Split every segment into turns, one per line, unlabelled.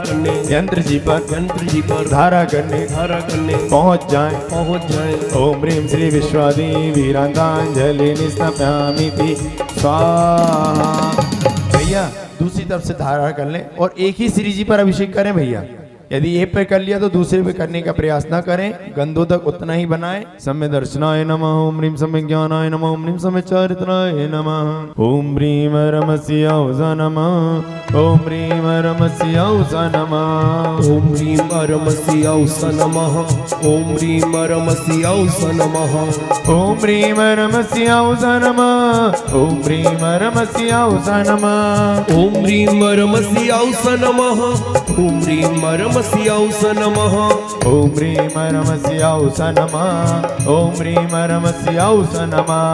यंत्र जी पर धारा करने पहुँच जाए। ओम ह्रीं श्री विश्वादी वीरांतांजलि निस्तप्यामिति स्वाहा। भैया दूसरी तरफ से धारा कर लें और एक ही श्री जी पर अभिषेक करें भैया। यदि एक पे कर लिया तो दूसरे पे करने का प्रयास ना करें, गंधों तक उतना ही बनाएं। सम्य दर्शनाय नमः, ओम ह्रीं सम्य ज्ञानाय नमः, ओम ह्रीं सम्य चारित्राय नमः, ओम ह्रीं रमस्य औसा नमः, ओम ह्रीं रमस्य औसा नमः,
ओम ह्रीं रमस्य औसा नमः, ओम ह्रीं रमस्य औसा नमः,
ओम ह्रीं रमस्य औसा नमः, ओम ह्रीं रमस्य औसा नमः,
ओम ह्रीं रमस्य औसा नमः, ओम ह्रीं रमस्य औसा नमः,
ओम ह्रीं रमस्य औसा नमः, ओम ह्रीं रमस्य औसा नमः,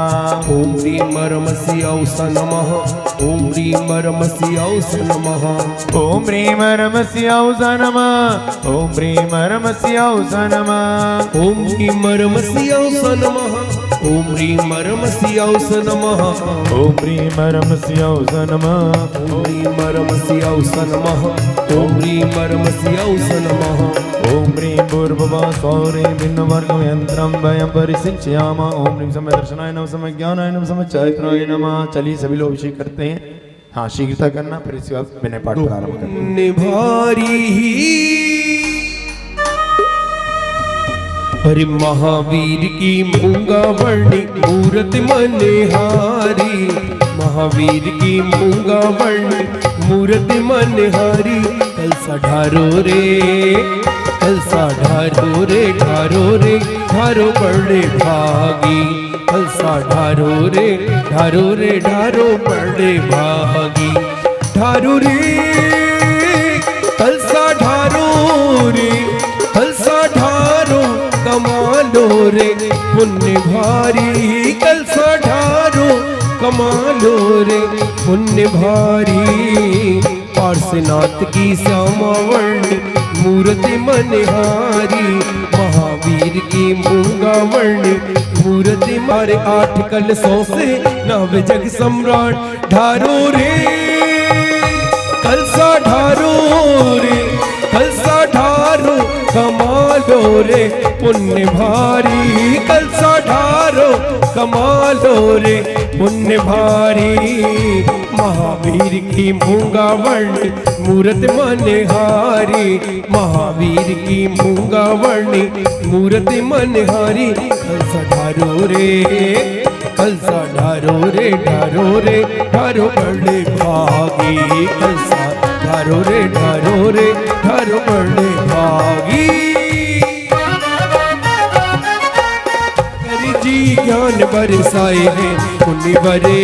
ओम ह्रीं रमस्य औसा नमः, ओम ह्रीं रमस्य औसा नमः,
ओम ह्रीं रमस्य औसा नमः, ओम ह्रीं रमस्य औसा नमः,
ओम ह्रीं रमस्य औसा नमः, ओम ह्रीं रमस्य औसा नमः,
ओम ह्रीं रमस्य औसा नमः,
ओम ह्रीं रमस्य औसा नमः, ओम ह्रीं रमस्य औसा नमः,
ओम ह्रीं भूर्भुवः स्वः भिन्नवर्गं यंत्रं वयं परिसिंचयामः। ओम ह्रीं समय दर्शनाय नमः, समय ज्ञानाय नमः, समय चारित्राय नमः। चलिए सभी लोग अभिषेक करते हैं। हाँ शीघ्रता करना, फिर इसके बाद मैंने पाठ प्रारंभ करना।
निभारी हरि महावीर की मूंगा वर्णी मूरत मनिहारी, महावीर की मूंगा वर्णी मूरत मनिहारी। कलसा ढारो रे, कलसा ढारो रे, ढारो रे ढारो बड़े भागी। कलसा ढारो रे, ढारो रे ढारो बड़े भागी। ढारो रे कलसा ढारो रे, कलसा ढारो कमालो रे पुण्य भारी। कलसा ढारो कमालो रे पुण्य भारी। पार्श्वनाथ की श्यामावर्णी मूर्ति मनिहारी, महावीर की मूंगा वर्णी मूर्ति मारे। 8 कलशों से नव जग सम्राट। ढारो रे कलसा ढारो रे, कलसा ढारो कमालो रे पुण्य भारी। कलसा ढारो कमालो रे पुण्य भारी। महावीर की मूंगा वर्णी मूरत मनिहारी, महावीर की मूंगा वर्णी मूरत मनिहारी। कलसा ढारो रे, कलसा ढारो रे, ढारो रे ढारो बड़े भागी। कलसा ढारो रे, ढारो रे ढारो बड़े भागी। हरि जी ज्ञान बरसाए हैं मुनि भरे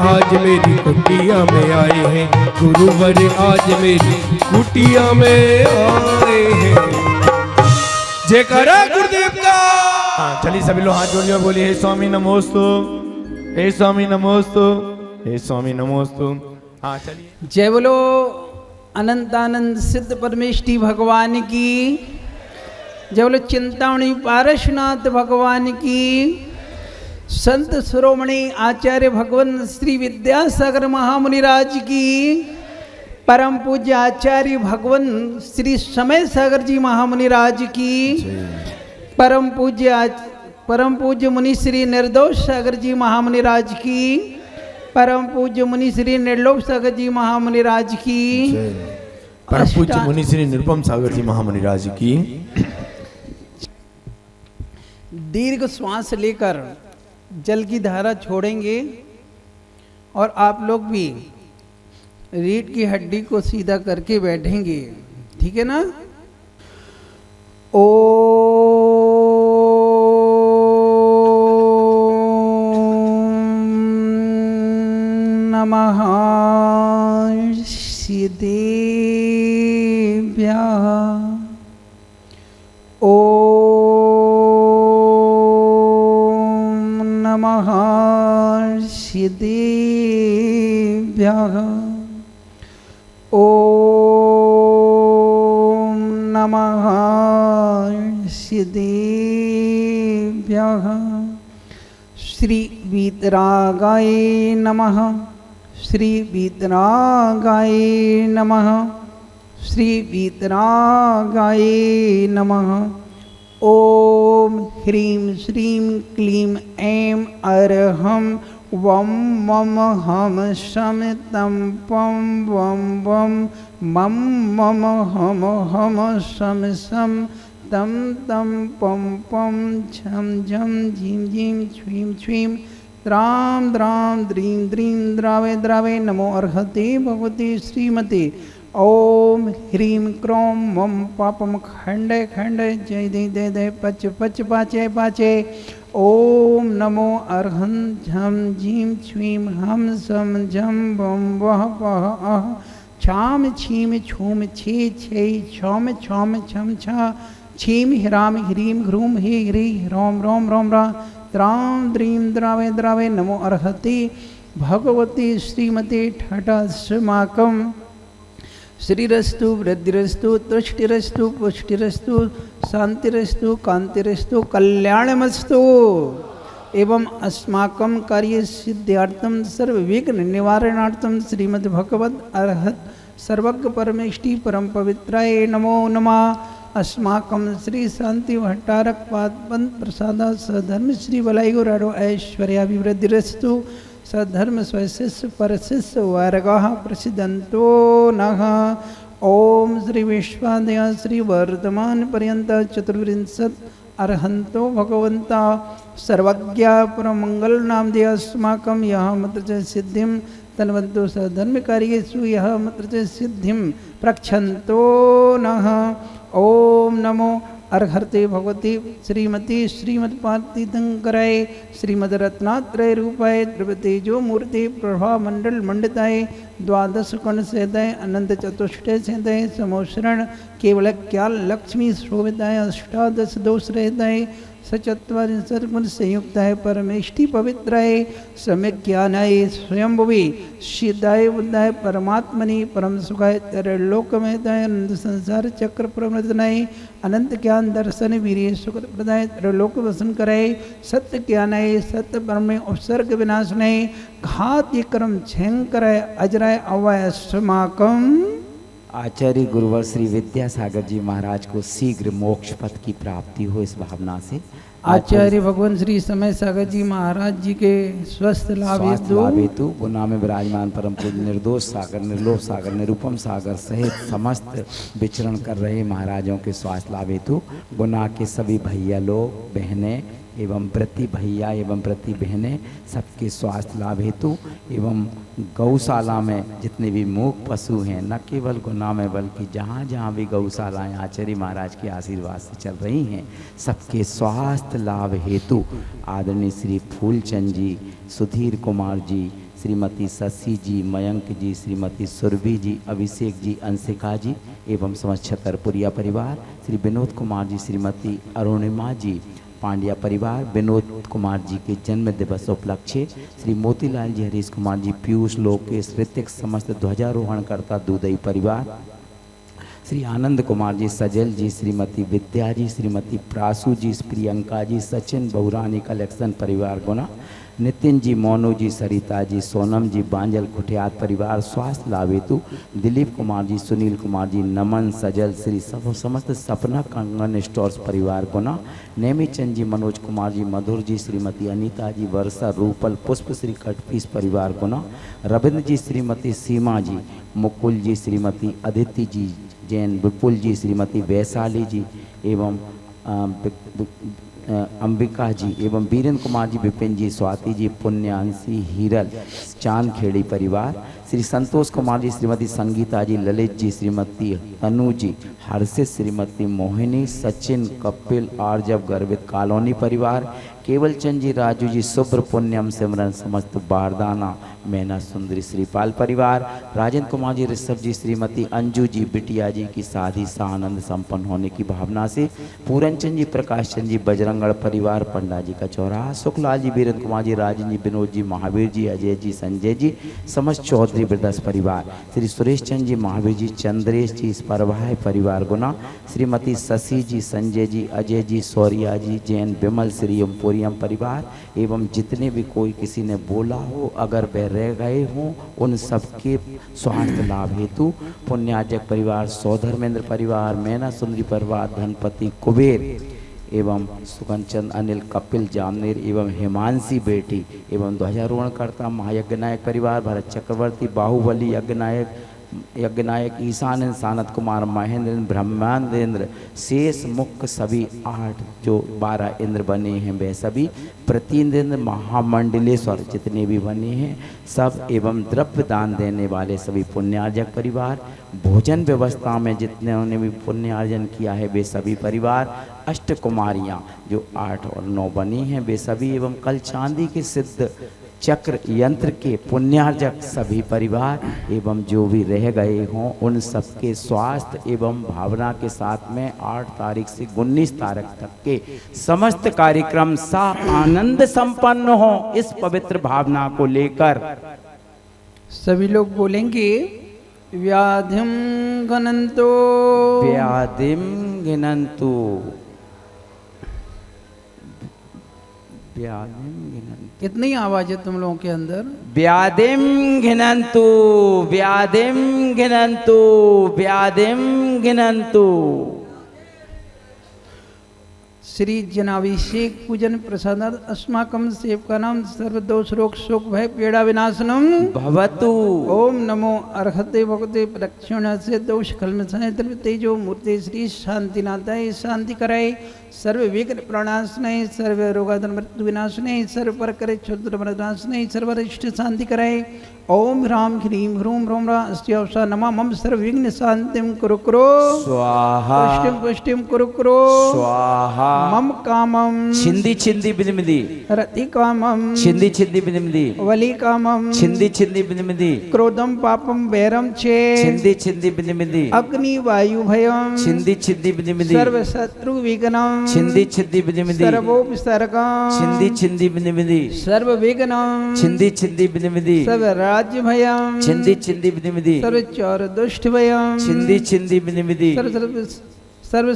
आज मेरी कुटिया में आए हैं। गुरुवर आज मेरी कुटिया में आए हैं। जयकारा गुरुदेव का।
हाँ चलिए सभी लोग हाथ जोड़िए, बोलिए हे स्वामी नमोस्तु, हे स्वामी नमोस्तु, हे स्वामी नमोस्तु। हाँ चलिए।
जय बोलो अनंतानंद सिद्ध परमेष्टि भगवान की। जय बोलो चिंतामणि पारशनाथ भगवान की। संत शिरोमणि आचार्य भगवान श्री विद्यासागर महामुनिराज की। परम पूज्य आचार्य भगवान श्री समय सागर जी महामुनिराज की। परम पूज्य मुनि श्री निर्दोष सागर जी महामुनिराज की। परम पूज्य मुनि श्री निर्लोभ सागर जी महामुनिराज की।
परम पूज्य मुनि श्री निरुपम सागर जी महामुनिराज की।
दीर्घ श्वास लेकर जल की धारा छोड़ेंगे और आप लोग भी रीढ़ की हड्डी को सीधा करके बैठेंगे, ठीक है ना। ओ नमः शिदेभ्यः। ओ नमः शिदेभ्यः। ॐ नमः शिदेभ्यः। श्री वीतरागाय नमः, श्री वीतरागाय नमः। श्री वीतरागाय नमः। ओम ह्रीं श्रीं क्लीं ऐं अरहं वं मम हम शम तम पम वम वम मम मम हम शम शम तम तम पम पम झम झम झीं झीं छ्वीं छ्वीं द्रां द्रां द्रीं द्रीं द्रावे द्रावे नमो अर्हते भगवते श्रीमते। ओम ह्रीं क्रों मम पापम खंडे खंडे जय दे दे दे पच पच पाचे पाचे। ओम नमो अर्हं झम झीं छ्वीं हम सम झम बम वह वह अह छाम छीम छूम छे छे छौम छौम छम छा छीम ह्राम ह्रीं ह्रूं हे ह्री ह्रोम रोम रोम रा द्रां द्रीं द्रावे द्रावे नमो अर्हते भगवते श्रीमते ठठस्माकं श्रीरस्तु वृद्धिरस्तु तुष्टिरस्तु पुष्टिरस्तु शांतिरस्तु कांतिरस्तु कल्याणमस्तु। एवं अस्माकं कार्य सिद्ध्यार्थं सर्वविघ्न निवारणार्थं श्रीमद्भगवद् अर्हत सर्वज्ञ परमेष्टि परम पवित्राय नमो नमः। अस्माकं श्री शांति भट्टारक पाद प्रसाद सधर्म श्री वलायुरारो ऐश्वर्याभिवृद्धिरस्तु सधर्म स्वशिष्य परशिष्य वर्गः प्रसिद्धन्तो नः। ओम श्री विश्वादय श्री वर्तमान पर्यंत चतुर्विंशत् अर्हन्तो भगवन्ता सर्वज्ञ परमंगल नाम दे अस्माकं यह मत्र सिद्धिं तन्वन्तो सधर्मकार्येषु यह मत्र सिद्धिं प्रक्षन्तो नः। ओम नमो अर्हते भगवती श्रीमती श्रीमद्पार्थितंकराय श्रीमद्रत्नात्रय रूपाय द्रवतेजो मूर्ति प्रभा मंडल मंडिताय द्वादश कण सेदय अनंत चतुष्टय सेदय समोषण केवल क्याल लक्ष्मी शोभिताय अष्टादश दोष रहताय सचत्वारिंशत् गुण संयुक्त है परमेष्टि पवित्राय सम्यक ज्ञानाय स्वयंभुवि सिद्धाय बुद्धाय परमात्मनि परम सुखाय त्रिलोकमयताय अनंत संसार चक्र प्रमदनाय अनंत ज्ञान दर्शन वीर्य सुख प्रदाय त्रिलोक वसन कराय सत्य ज्ञानाय सत्य परम उपसर्ग विनाशनाय घात कर्म छेंग कराय अजराय अवाय अस्माकं।
आचार्य गुरुवर श्री विद्यासागर जी महाराज को शीघ्र मोक्ष पथ की प्राप्ति हो इस भावना से
आचार्य भगवान श्री समय सागर जी महाराज जी के स्वस्थ लाभ
हेतु गुना में विराजमान परम पूज्य निर्दोष सागर निर्लोभ सागर निरुपम सागर सहित समस्त विचरण कर रहे महाराजों के स्वास्थ्य लाभ हेतु गुना के सभी भैया लोग बहनें एवं प्रति भैया एवं प्रति बहनें सबके स्वास्थ्य लाभ हेतु एवं गौशाला में जितने भी मूक पशु हैं न केवल गुना में बल्कि जहाँ जहाँ भी गौशालाएँ आचार्य महाराज के आशीर्वाद से चल रही हैं सबके स्वास्थ्य लाभ हेतु आदरणीय श्री फूलचंद जी, सुधीर कुमार जी, श्रीमती शशि जी, मयंक जी, श्रीमती सुरभि जी, अभिषेक जी, अंशिका जी एवं समस्त छतरपुरिया परिवार, श्री विनोद कुमार जी, श्रीमती अरुणिमा जी, पांड्या परिवार, विनोद कुमार जी के जन्म दिवस उपलक्ष्य श्री मोतीलाल जी, हरीश कुमार जी, पीयूष लोकेश, ऋतिक, समस्त ध्वजारोहण करता दूधई परिवार, श्री आनंद कुमार जी, सजल जी, श्रीमती विद्या जी, श्रीमती प्रासू जी, प्रियंका जी, सचिन बहुरानी कलेक्शन परिवार गुना, नितिन जी, मोनू जी, सरिता जी, सोनम जी, बांजल खुटियात परिवार स्वास्थ्य लाभ हेतु दिलीप कुमार जी, सुनील कुमार जी, नमन, सजल, श्री समस्त सपना कंगन स्टोर्स परिवार गुना, नेमीचंद जी, मनोज कुमार जी, मधुर जी, श्रीमती अनीता जी, वर्षा, रूपल, पुष्प श्री कटपीस परिवार गुना, रविंद्र जी, श्रीमती सीमा जी, मुकुल जी, श्रीमती अदिति जी जैन, विपुल जी, श्रीमती वैशाली जी एवं अंबिका जी एवं वीरेंद्र कुमार जी, विपिन जी, स्वाति जी, पुण्यांशी, हीरल, चांदखेड़ी परिवार, श्री संतोष कुमार जी, श्रीमती संगीता जी, ललित जी, श्रीमती तनु जी, हर्षित, श्रीमती मोहिनी, सचिन, कपिल, आर्जव, गर्वित कॉलोनी परिवार, केवल चंद जी, राजू जी, शुभ्र, पुण्यम, सिमरन, समस्त बारदाना, मैना सुंदरी, श्रीपाल परिवार, राजेंद्र कुमार जी, ऋषभ जी, श्रीमती अंजू जी, बिटिया जी की शादी सानंद संपन्न होने की भावना से पूरन चंद जी, प्रकाश चंद जी, बजरंगगढ़ परिवार, पंडा जी का चौराहा, सुखलाल जी, वीरेंद्र कुमार जी, राजन जी, विनोद जी, महावीर जी, अजय जी, संजय जी, समस्त चौधरी ब्रदर्स परिवार, श्री सुरेश चंद जी, महावीर जी, चंद्रेश जी, परभाई परिवार गुना, श्रीमती शशि जी, संजय जी, अजय जी, सौरिया जी, जैन, विमल, श्री कुरियम परिवार एवं जितने भी कोई किसी ने बोला हो अगर वह रह गए हों उन सबके स्वास्थ्य लाभ हेतु पुण्याजक परिवार, सौधर्मेंद्र परिवार, मैना सुंदरी परिवार, धनपति कुबेर एवं सुकंचंद, अनिल, कपिल, जामनेर एवं हिमांशी बेटी एवं ध्वजारोहणकर्ता महायज्ञ नायक परिवार, भरत चक्रवर्ती, बाहुबली यज्ञनायक, ईशान, सानत कुमार, महेंद्र, ब्रह्मानंदेंद्र, शेष मुख्य सभी 8 जो 12 इंद्र बने हैं वे सभी, प्रतीन्द्र, महामंडलेश्वर जितने भी बने हैं सब एवं द्रव्य दान देने वाले सभी पुण्यार्जक परिवार, भोजन व्यवस्था में जितने भी पुण्यार्जन किया है वे सभी परिवार, अष्ट कुमारियाँ जो 8 और 9 बनी हैं वे सभी एवं कल चांदी के सिद्ध चक्र यंत्र के पुण्यार्जक सभी परिवार एवं जो भी रह गए हों उन सबके स्वास्थ्य एवं भावना के साथ में 8 तारीख से 19 तारीख तक के समस्त कार्यक्रम सा आनंद संपन्न हो इस पवित्र भावना को लेकर
सभी लोग बोलेंगे व्याधिम घनंतो
व्याधिम घिनंतु, व्याधिम घिनंतु,
कितनी आवाज है तुम लोगों के अंदर?
व्याधिम घिनंतु, व्याधिम घिनंतु, व्याधिम घिनंतु।
श्री जनाभिषेक पूजन प्रसाद अस्माकं सेवकानां सर्वदोष रोग शोक भय पीड़ा विनाशनम
भवतु।
ओम नमो अर्हते भगवते प्रदक्षिणास्य दोष कल्मषाय तेजो मूर्ति श्री शांतिनाथाय शांति कराय सर्व विघ्न प्रणाशनाय सर्व रोगादन मृत्यु विनाशनाय सर्व पर करे क्षुद्र मरनाशनाय सर्वरिष्ट शांति कराय ओम ह्राम ह्रीं ह्रूं ह्रौं ह्रा अस्त्यावसा नमः मम सर्व विघ्न शांतिं कुरु कुरु
स्वाहा
पुष्टिं पुष्टिं कुरु कुरु
स्वाहा
मम कामं
छिंदी छिंदी बिनिमिदी
रति कामं
छिंदी छिंदी बिनिमिदी
वली कामं
छिंदी छिंदी बिनिमिदी
क्रोधम पापम वैरम चे
छिंदी छिंदी बिनिमिदी
अग्नि वायु भयम
छिंदी छिंदी बिनिमिदी
सर्व शत्रु विघ्नम
छिंदी छिंदी बिनिमिदी
सर्वोपसर्गम
छिंदी छिंदी बिनिमिदी
सर्व विघ्नम
छिंदी छिंदी बिनिमिदी
सर्व राज्य भयम
छिंदी छिंदी बिनिमिदी
सर्व चौर दुष्ट भयम
छिंदी छिंदी बिनिमिदी
सर्व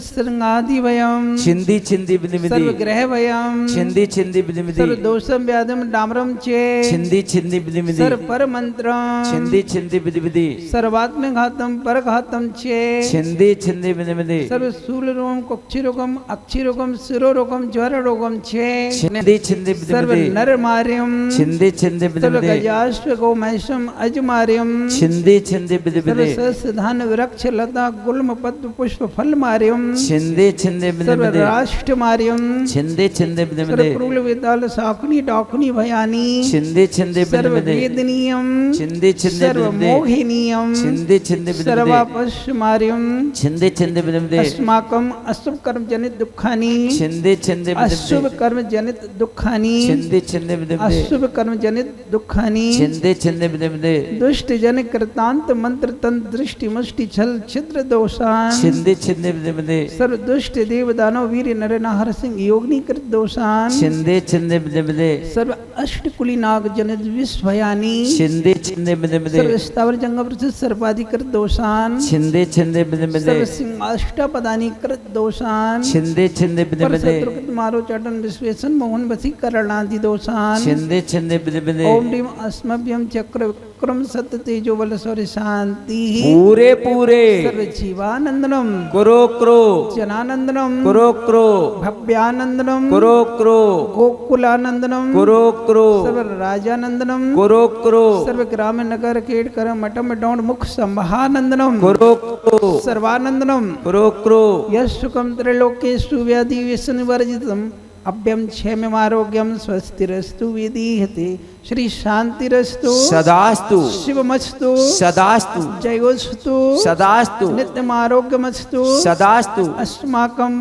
श्रृंगादि भयम
छिंदी छिंदी बिनिमिदी
सर्व ग्रह भयम
छिंदी छिंदी बिनिमिदी
सर्व दोषम व्याधम डामरम चे
छिंदी छिंदी बिनिमिदी
सर्व पर मंत्रम
छिंदी छिंदी बिनिमिदी
सर्वात्म घातम पर घातम चे
छिंदी छिंदी बिनिमिदी
सर्व स्थूल रोगम कुक्षि रोगम अक्षि रोगम शिरो रोगम ज्वर रोगम छे
छिंदी छिंदी
सर्व
बिनिमिदी
नर मार्यम
छिंदी छिंदी
सर्व
बिनिमिदी
गजाश्व गौमैषम अजमार्यम
छिंदी छिंदी
सर्व
बिनिमिदी
सधान वृक्ष लता गुल्म पद्म पुष्प फल मार्यम
छिंदी छिंदी
सर्व
बिनिमिदी
राष्ट्र मार्यम
छिंदी छिंदी
सर्व
बिनिमिदी
प्रूल विदाल साकुनी डाकुनी भयानी
छिंदी छिंदी
सर्व
बिनिमिदी
वेदनीयम
छिंदी छिंदी
सर्व
बिनिमिदी
मोहिनीयम
छिंदी छिंदी बिनिमिदी
सर्वापश मार्यम
छिंदी छिंदी बिनिमिदी
अस्माकम अशुभ कर्म जनित दुखानी
छिंदी छिंदी
अशुभ
बिनिमिदी
कर्म जनित दुखानी
छिंदी छिंदी बिनिमिदी
अशुभ कर्म जनित दुखानी
छिंदी छिंदी बिनिमिदी
दुष्ट जन कृतांत मंत्र तंत्र दृष्टि मुष्टि छल छिद्र दोषान
छिंदी छिंदी बिनिमिदी
सर्व दुष्ट देव दानव वीर नर नाहर सिंह योगिनी कृत दोषान
छिंदी छिंदी बिनिमिदी
सर्व अष्ट कुली नाग जनित विश्वयानी
छिंदी छिंदी बिनिमिदी
सर्व स्थावर जंगम प्रसिद्ध सर्पादि कृत दोषान
छिंदी छिंदी बिनिमिदी
सर्व सिंह अष्टपदानी कृत दोषान
छिंदी छिंदी
पर
बिनिमिदी
शत्रुकृत मारो चाटन विश्वेशन मोहन वसीकरणादि दोषान
छिंदी छिंदी बिनिमिदी
ओम ह्रीम अस्मभ्यम चक्र विक्रम सत्य तेजो बल सौर्य शांति
पूरे पूरे
सर्व जीवानंदनम
करो करो
जनानंदनम
करो करो
भव्यानंदनम
करो करो
गोकुलानंदनम
करो करो
सर्व राजानंदनम
करो करो
सर्व ग्राम नगर केट कर मठम डौंड मुख संभानंदनम
करो करो
सर्वानंदनम
करो करो
यश सुखम त्रैलोक्येषु व्याधि व्यसनवर्जितम अभ्यम क्षेममारोग्यम स्वस्तिरस्तु विदीयते श्री शांतिरस्तु
सदास्तु
शिवमस्तु
सदास्तु
जयोस्तु
सदास्तु
नित्यम आरोग्यमस्तु
सदास्तु
अस्माकम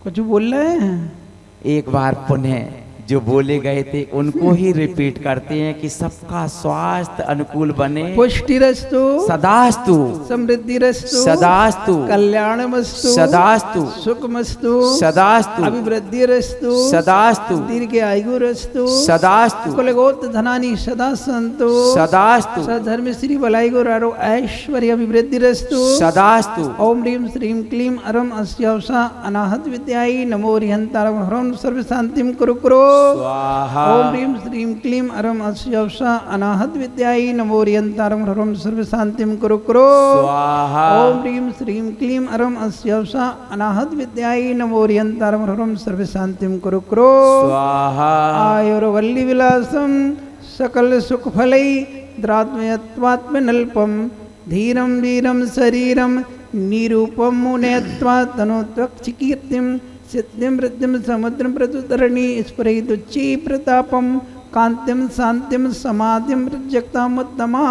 कुछ बोल रहे हैं?
एक बार पुनः जो बोले गए थे उनको ही रिपीट करते हैं कि सबका स्वास्थ्य अनुकूल बने,
पुष्टिरस्तु,
सदास्तु,
समृद्धिरस्तु,
सदास्तु,
कल्याणमस्तु,
सदास्तु,
सुखमस्तु,
सदास्तु,
अभिवृद्धिरस्तु,
सदास्तु,
दीर्घायुरस्तु,
सदास्तु,
कुलगोत्र धनानि सदा सन्तु,
सदास्तु,
सधर्म श्री भलाई गुरु आरो ऐश्वर्य अभिवृद्धिरस्तु,
सदास्तु।
ओम ह्रीं श्रीं क्लीं अरम अस्यावसा अनाहत विद्यायै नमो ह्रीहंतारं हरं सर्व शांतिं कुरु कुरु।
स्वाहा।
ओम ह्रीं श्रीं क्लीं अरम अस्यावसा अनाहत विद्यायै नमो ह्रीहंतारं हरं सर्व शांतिं कुरु कुरु।
स्वाहा।
ओम ह्रीं श्रीं क्लीं अरम अस्यावसा अनाहत विद्यायै नमो ह्रीहंतारं हरं सर्व शांतिं कुरु कुरु।
स्वाहा।
आयुर्वल्ली विलासं सकल सुख फलै द्रात्मयत्वात्मनल्पं धीरं वीरं शरीरं निरूपं मुनेत्वा तनोत्वक्षकीर्तिं सिद्धिं वृद्धिं समुद्रं प्रतुतरणी स्फुरयितुच्ची प्रतापं कांतिं शांतिं समाधिं प्रजक्तामुत्तमा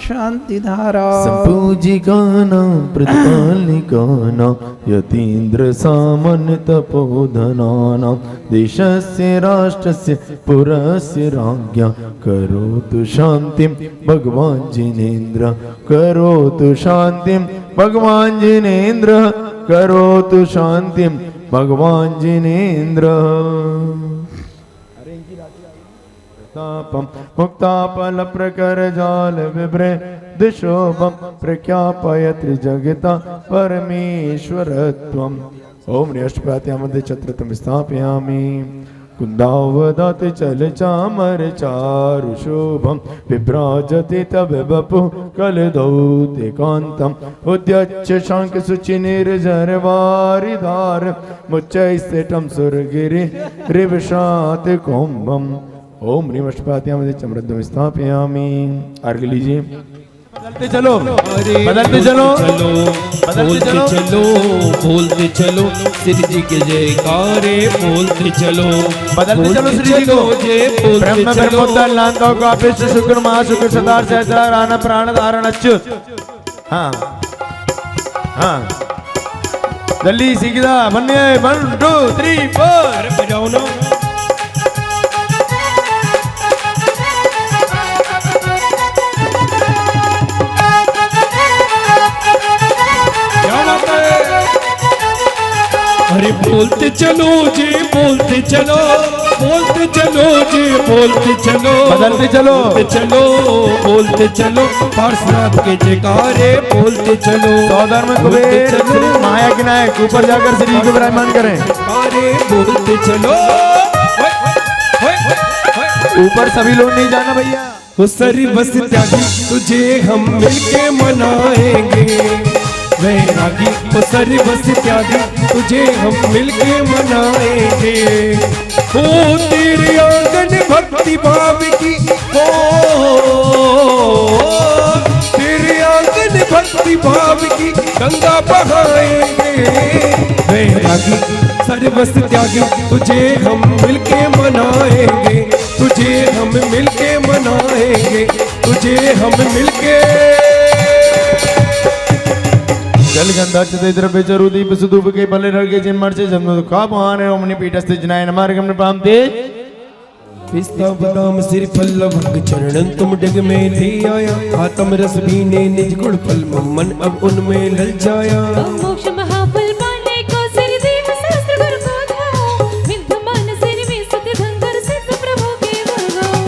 शांतिधारा।
संपूजिकानां प्रतिपालिकानां यतीन्द्र सामान्य तपोधनानां देशस्य राष्ट्रस्य पुरस्य राज्ञा करोतु शान्तिं भगवान् जिनेन्द्र, करोतु शान्तिं भगवान् जिनेन्द्र, करोतु शान्तिं भगवान् जिनेन्द्र। तापं मुक्ताफलप्रकरजाल विभ्रदिशोभं प्रख्यापयति जगता परमेश्वरत्वम्। ओम अष्टपाद्यामध्ये छत्रं स्थापयामि। कुन्दावदति चलचामर चारुशोभं विभ्राजति तव वपुः कलदौतिकान्तम् उद्यच्छ शङ्खशुचिनिर्झरवारिधार मुच्चैस्थितं सुरगिरि रिवशात् कुम्भम्। ओम ह्रीं अष्टपाद्यामध्ये चमृद्धं स्थापयामि। अर्घ्य लीजिए। बदलते चलो, बदलते चलो,
बोलते चलो, बोलते चलो श्री जी के जयकारे बोलते चलो,
बदलते चलो श्री जी को। ब्रह्म ब्रह्मोत्तर लांतो का विश्व शुक्र महाशुक्र सदार सहस्रा राणा प्राण धारण अच्छु। हाँ हाँ जल्दी सीखदा बन्ने 1 2 3 4
बजाओ ना। अरे बोलते चलो जी, बोलते चलो, बोलते चलो जी, बोलते चलो,
बदलते चलो,
बोलते चलो, बोलते चलो पार्श्वनाथ के जयकारे बोलते चलो।
सौधर्म कुबेर श्री माया के नायक ऊपर जाकर श्री को विराजमान करें।
अरे बोलते चलो,
ऊपर सभी लोग नहीं जाना भैया।
वो सरी बस त्यागी तुझे हम मिलके मनाएंगे, वैरागी वो सरी बस त्यागी तुझे हम मिलके मनाएंगे। ओ तेरे आंगन भक्ति भाव की, ओ तेरे आंगन भक्ति भाव की गंगा बहाएंगे, वैरागी सर्वस त्यागी तुझे हम मिलके मनाएंगे, तुझे हम मिलके मनाएंगे, तुझे हम मिलके।
जल गंधा चते द्रव्य चरु दीप सुधूप के बले रगे जिन मर्चे जन्म दुखा पान ओमनि पीठस्ते जनाय नमार्गम ने प्राप्ते।
पिस्ता बादाम सिर पल्लव चरणन तुम डग में ले आया, आत्म रस बीने निज गुण फल मन अब उनमें लल जाया।
मोक्ष महाफल पाने को सिर देव शास्त्र गुरु को ध्याओ, विद्यमान सिर में सत्य धनकर सिद्ध प्रभु के गुण गाओ।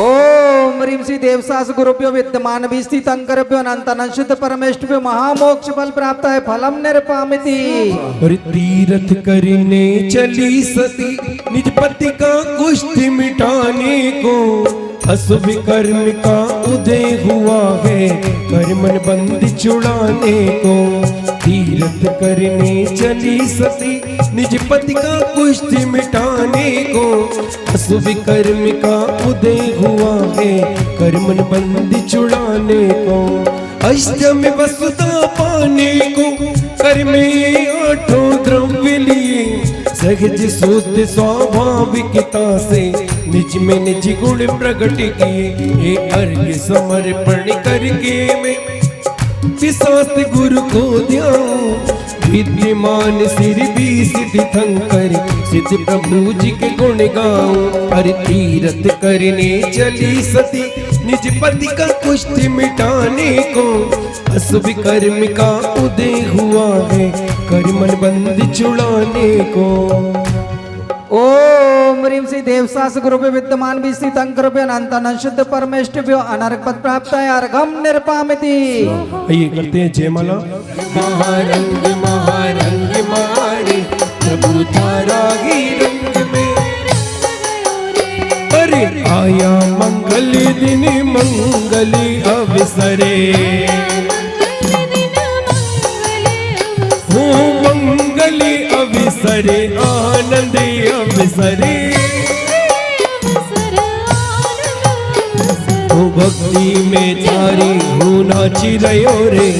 ओम ह्रीं श्री देवसास गुरुभ्यो विद्यमान स्थितंकरभ्यो अनंतानंद शुद्ध परमेष्ठभ्यो महामोक्ष फल प्राप्त है फलम निरपामिति।
और तीरथ करने चली सती निज पति का कुष्ठ मिटाने को, अशुभ कर्म का उदय हुआ है कर्मन बंद छुड़ाने को। तीरथ करने चली सती निज पति का कुष्ठ मिटाने को, अशुभ कर्म का उदय हुआ है कर्मन बंद छुड़ाने को। अष्टमी वसुधा पाने को कर में 8 द्रव्य लिए, सहज शुद्ध स्वाभाविकता से निज में निज गुण प्रकट किए। ये अर्घ्य समर्पण करके मैं विश्वास गुरु को ध्याऊं, विद्यमान सिर भी सिद्धंकर सिद्ध प्रभु जी के गुण गाऊं। अरे तीरथ करने चली सती निज पति का कुष्ठ मिटाने को, अशुभ कर्म का उदय हुआ है कर्मन बंद छुड़ाने को।
ओम ह्रीं श्री देवसास गुरुभ्यो विद्यमान विस्थित अंकरुभ्यो अनंतानं शुद्ध परमेष्ठिभ्यो अनर्क पद प्राप्त है अर्घम निर्पामिति।
आइए करते हैं जयमाला। महारंग महारंग मारे प्रभु तारा ही रंग में, अरे आया मंगल दिन मंगल अवसरे, हो मंगल अवसरे आनंद अवसरे, हो भक्ति में तारी हो नाच रयो रे,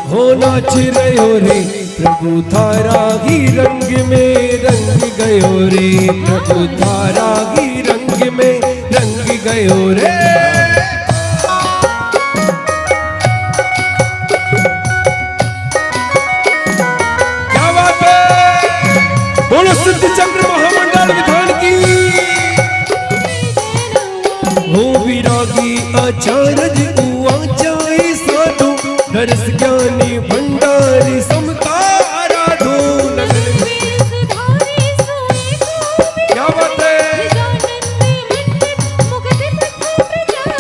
हो नाच रयो रे प्रभु तारा ही रंग में रंग गयो रे, प्रभु तारा ही रंग में रंग गयो रे। क्या बात है, बोलो सिद्ध चक्र महामंडल विधान की। हो विरागी आचार्य हुआ जाए साधु, दर्श ज्ञानी भंडारी समता आराधो। क्या बात है,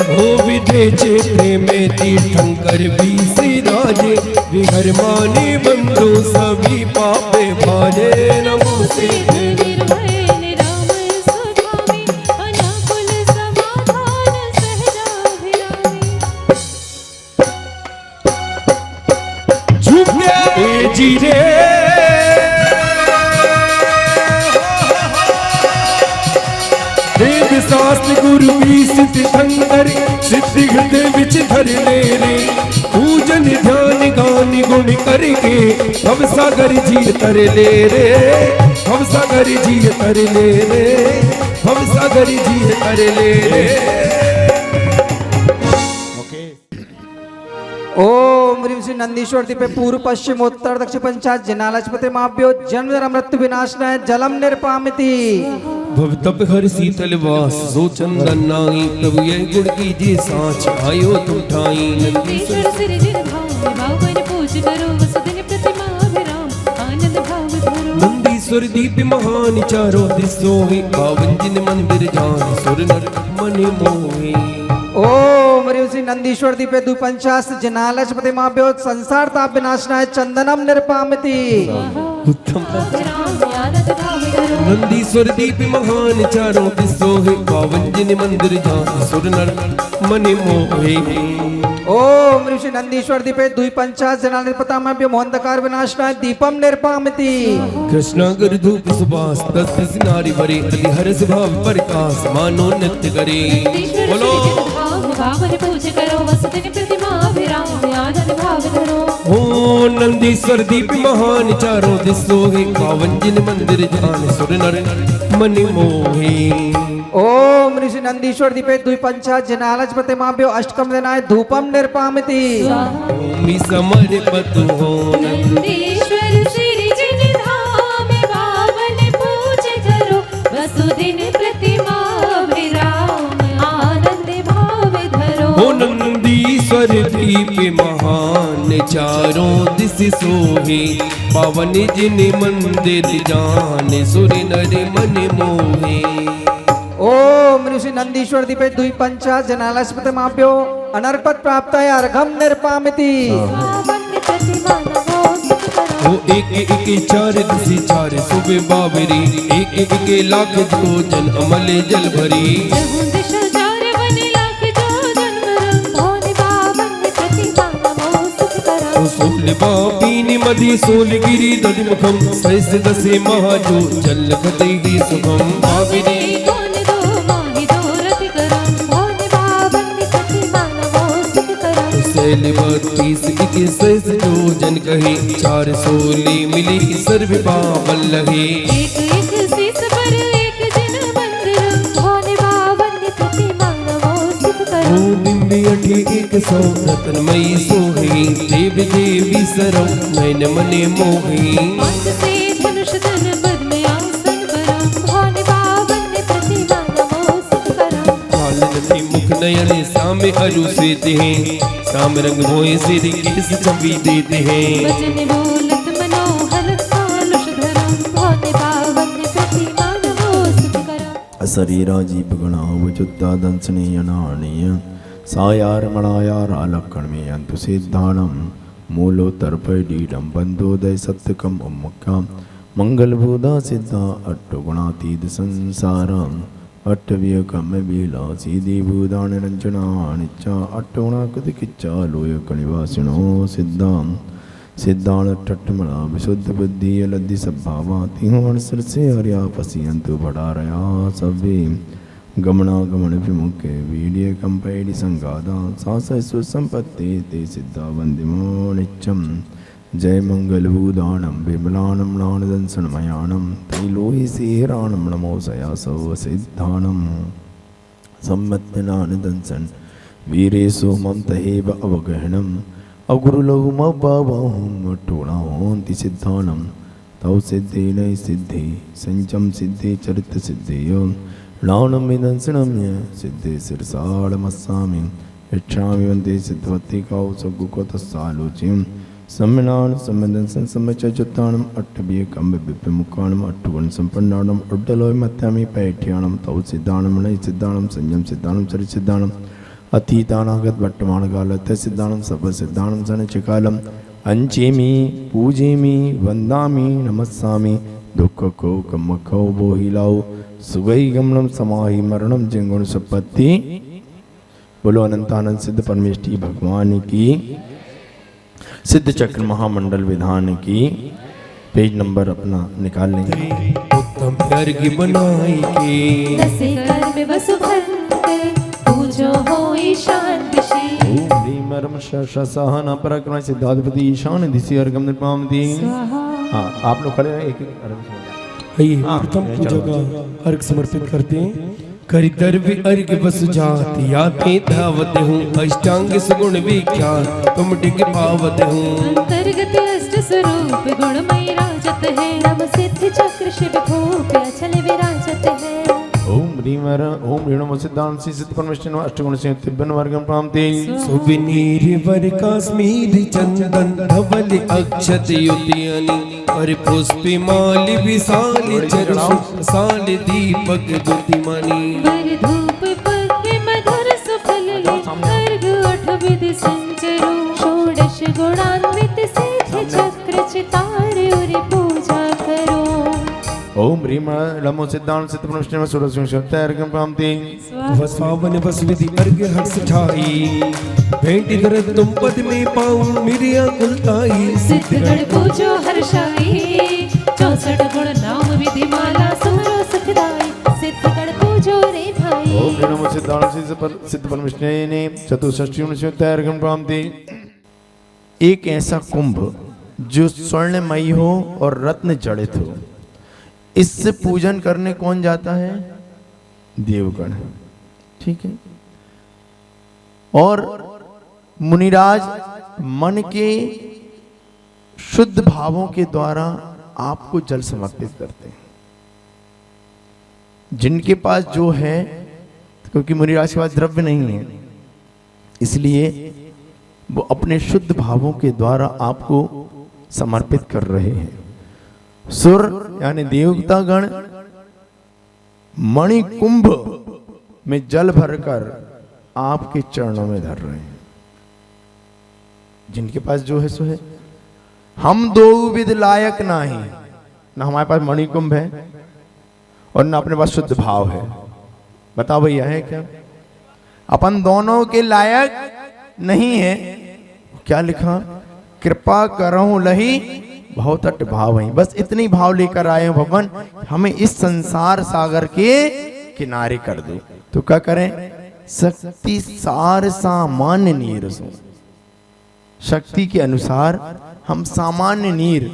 हो विदे क्षेत्र में तीर्थंकर भी श्री राजे, विहर माने बंधु सभी पापे भारे। नमो सिद्धे जीरे देव शास्त्र गुरु भी सिद्ध धंकर सिद्धि हृदय विच धर ले रे, पूजन ध्यान गान गुण करके भव सागर जी तर ले रे, भव सागर जी तर ले रे, भव सागर जी तर ले रे।
ओम ह्रीं श्री नंदीश्वर दीपे पूर्व पश्चिम उत्तर दक्षिण पंचायत जिनालचपति माभ्यो जन्म जरा मृत्यु विनाशनाय जलम निर्पामिति।
भव तप हर शीतल वास सो चंदन नाई, प्रभु ये गुण कीजिए साँच आयो तुम ठाई।
नंदीश्वर सिर जिन भाव भावन पूज करो वसुदिन प्रतिमा विराम आनंद भाव धरो।
नंदीश्वर दीप महान चारों दिशों ही, पावन जिन मंदिर जान सुर नर मन मोहि।
ओम ह्रीं श्री नंदीश्वर दीपे द्विपंचाश जिनालचपति माभ्यो संसार ताप विनाशनाय चंदनम निर्पामिति।
उत्तम नंदीश्वर दीप महान चारों दिशों है, पावन जिन मंदिर जान सुर नर मन मोहे।
ओम ह्रीं श्री नंदीश्वर दीपे द्विपंचाश जिनालचपति माभ्यो मोहंधकार विनाशनाय दीपम निर्पामिति।
कृष्णागर धूप सुबास दस नारी बरे, अति हर्ष भाव प्रकाश मानो नृत्य करे। बोलो
भावन पूज करो वसुदिन प्रतिमा विराम आनंद भाव धरो।
हो नंदीश्वर दीप महान चारों दिशों है, पावन जिन मंदिर जान सुर नर मन मोहे।
ओम ऋषि नंदीश्वर दीपे द्विपंचाश जिनालचपति माभ्यो अष्टकम दिनाय धूपम निर्पामिति।
मी समर्पित हो
नंदीश्वर सिर जिन धाम पावन पूज करो वसुदिन प्रतिमा विराम आनंद भाव धरो।
हो नंदीश्वर दीप महान चारों दिश सोहे, पावन जिन मंदिर जान सुर नर मन मोहे।
ओम ऋषि नंदीश्वर दीपे द्विपंचाश जिनालचपति माभ्यो अनर्पत प्राप्त है अर्घम निर्पामिति।
वो एक एक चार दिशि चार सुबह बाबरी, एक एक लाख जो जन अमल जल भरी। सोल बापीनि मदि सोल गिरी दधि मुखम, सहस दसे महाजो जल खतहि सुखम। बाबरी शैल बत्तीस इक्कीस सहस जो जन कहे, चार सोली मिली सर्व पावन लगे।
एक एक शीस पर एक जिन मंदिर, भोले बाबन प्रतिमा नमो सुख करो।
बिंबी अठी 100 रत्नमयी सोही देव देवी सरम नैन मने मोही
मांग से धनुष धन पद में आसन परम भानि पावन प्रतिमा नमो सुकरम
कालनती मुख नयन सामे अरु से हैं साम रंग मोहे सिर केस छवि देते हैं
वचन बोलत मनोहर कालुष धरम भानि पावन प्रतिमा नमो सुकरम
शरीरा जीव गणावचुत्ता दंसनीयनानीय सायारमणायारालक्षणमेय अंतु सिद्धानम मूलोत्तरपैडीडम बंधोदय सत्यकम उम्मुक्का मंगलभूता सिद्धा अट्टगुणातीत संसारम अट्टव्यकम विलासी दिभूता निरंजना निच्चा अट्टगुणाकृति किच्चा लोय कलिवासिनो सिद्धाम सिद्धाण टट्टमला विशुद्ध बुद्धि लद्धि सद्भावा तिहोण सिर से हरिया पसियंतु भडारया सभ्य गमना गमन विमुखे वीर्य कंपैडि संगादा सासु संपत्ति ते सिद्धा वंदिमो नित्यम जय मंगल भूदानम विमलानम नानदंसनमयानम तैलोहि सिहरानम नमो सयासो सिद्धानम सम्मत्नानदंसन वीरेशु मम तहेव अवगहनम अगुरुलघुमबाहुम टोणाहोन्ति सिद्धानम तौ सिद्धेन सिद्धि संचम सिद्धि चरित सिद्धियो लावणम विदंसनम्य सिद्धि सिरसाड़मस्सामि इच्छामि वंदे सिद्धवती काउ सगुको तस्सालोचिम सम्मनान सम्मदंसन सम्मचजुत्तानम अट्टबियकम विपिमुखानम अट्टुगुण संपन्नानम उड्डलोय मत्यामि पैठ्यानम तौ सिद्धानम नय सिद्धानम संयम सिद्धानम चरित सिद्धानम अतीतानागत वर्तमान कालत सिद्धानम सब सिद्धानम सनचिकालम अंचेमि पूजेमि वंदामि नमस्सामि दुख को कमखो बोहिलाओ सुगई गमनम समाहि मरणम जिंगुण संपत्ति। बोलो अनंतानंद सिद्ध परमेष्ठी भगवान की, सिद्ध चक्र महामंडल विधान की। पेज नंबर अपना निकाल लेंगे।
उत्तम प्यार की बनाई के
दसे कर में वसु भरते पूजो हो ईशान विषी
ओम ह्रीम रम सहना पराक्रम सिद्धाधिपति ईशान दिशि अर्घम निर्मामति। हाँ आप लोग खड़े हैं, एक एक अर्घ से।
आइए प्रथम पूजा का अर्घ समर्पित करते हैं। करि द्रव्य अर्घ बस जाति आते धावत हूँ अष्टांग सगुण विख्यात तुम डिग पावत हूँ।
अंतर्गत अष्ट स्वरूप गुणमय राजत है नम सिद्ध चक्र शिव भूप अचल विराजत है।
ओम ह्रीम ओम ह्रीम सिद्धांत सिद्ध परमेश्वर अष्टगुण से तिब्बन वर्गम प्राप्ति।
सुविनीर वर काश्मीर चंदन धवल अक्षत युतियानी पर पुष्पि माल विशाल चरु साल दीपक दुतिमानी।
वर धूप पग मधुर सुफल अर्घ अठ विधि संचरो षोडश गुणान्वित सिद्ध चक्र चितार उर पूजा करो।
ओम ह्रीम नमो सिद्धांत सिद्ध परमेश्वर सुरसिंह अर्घम प्राप्ति।
वसावन बस विधि अर्घ हर्ष ठाई भेंट कर तुम पद में पाऊं मिरिया गुलताई।
सिद्धगण पूजो हर्षाई 64 गुण नाम विधि माला सुमरो सुखदाई। सिद्धगण पूजो रे भाई।
ओम नमो सिद्धांत सिद्ध परमेश्वर ने चतुष्षष्टि अर्घम प्राप्ति। एक ऐसा कुंभ जो स्वर्णमयी हो और रत्न जड़ित हो, इससे पूजन करने कौन जाता है? देवगण। ठीक है। और मुनिराज मन के शुद्ध भावों के द्वारा आपको जल समर्पित करते हैं। जिनके पास जो है, क्योंकि मुनिराज के पास द्रव्य नहीं है, इसलिए वो अपने शुद्ध भावों के द्वारा आपको समर्पित कर रहे हैं। सुर यानी देवता गण मणि कुंभ में जल भरकर आपके चरणों में धर रहे हैं। जिनके पास जो है सो है। हम दो विध लायक नहीं, ना हमारे पास मणि कुंभ है और ना अपने पास शुद्ध भाव है। बताओ भैया है क्या? अपन दोनों के लायक नहीं है। क्या लिखा? कृपा करहूं लही बहुत अट भाव है। बस इतनी भाव लेकर आए भगवान, हमें इस संसार सागर के किनारे कर दो। तो क्या करें? शक्ति सार सामान्य नीर सो, शक्ति के अनुसार हम सामान्य नीर,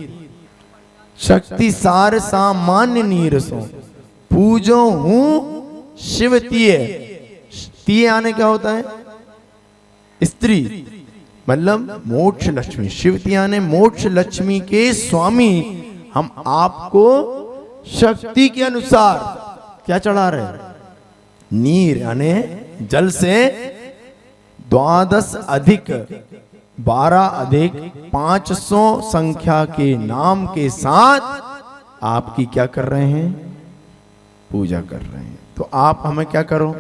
शक्ति सार सामान्य नीर सो पूजो हूं शिव तीय। तीय आने क्या होता है? स्त्री मतलब मोक्ष लक्ष्मी, शिवतिया ने मोक्ष लक्ष्मी के स्वामी हम आपको शक्ति के अनुसार क्या चढ़ा रहे हैं? नीर यानी जल से 12 अधिक 12 अधिक 500 संख्या के नाम के साथ आपकी क्या कर रहे हैं? पूजा कर रहे हैं। तो आप हमें क्या करो?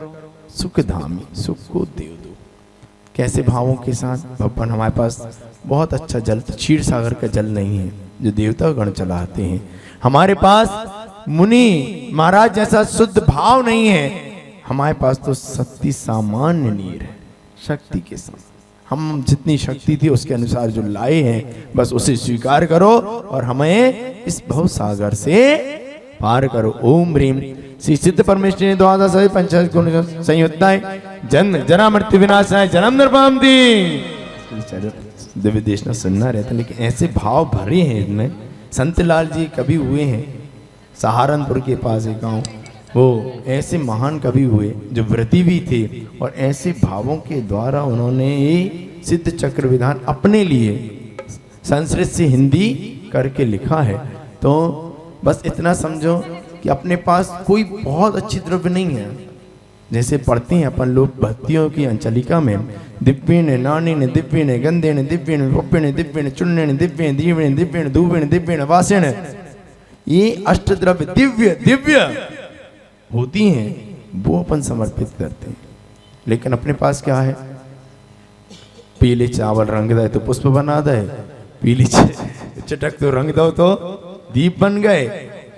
सुखधामी, सुख को दे दो। कैसे भावों के साथ? भगवान हमारे पास बहुत अच्छा जल, क्षीर सागर का जल नहीं है जो देवता गण चलाते हैं। हमारे पास मुनि महाराज जैसा शुद्ध भाव नहीं है। हमारे पास तो शक्ति सामान्य नीर है, शक्ति के साथ। हम जितनी शक्ति थी उसके अनुसार जो लाए हैं बस उसे स्वीकार करो और हमें इस भव सागर से पार करो। ओम ह्रीम श्री सिद्ध परमेश्वरी ने द्वादश पंचाशत गुण संयुक्ताय जन्म जरा मृत्यु विनाशाय जन्म निर्पामति। दिव्य देशना सुनना रहता, लेकिन ऐसे भाव भरे हैं इनमें। संत लाल जी कवि हुए हैं सहारनपुर के पास एक गांव, वो ऐसे महान कवि हुए जो व्रती भी थे और ऐसे भावों के द्वारा उन्होंने ये सिद्ध चक्र विधान अपने लिए संस्कृत से हिंदी करके लिखा है। तो बस इतना समझो कि अपने पास कोई बहुत अच्छी द्रव्य नहीं है। जैसे पढ़ते हैं अपन लोग भक्तियों की अंचलिका में, दिव्येन नानेन दिव्येन गंधेन दिव्येन रूपेण दिव्येन चूर्णेन दिव्येन दीवेन दिव्येन धूवेन दिव्येन वासेन, ये अष्टद्रव्य दिव्य दिव्य होती हैं, वो अपन समर्पित करते हैं। लेकिन अपने पास क्या है? पीले चावल रंग दे तो पुष्प बना दे, पीली चटक तो रंग दो तो दीप बन गए,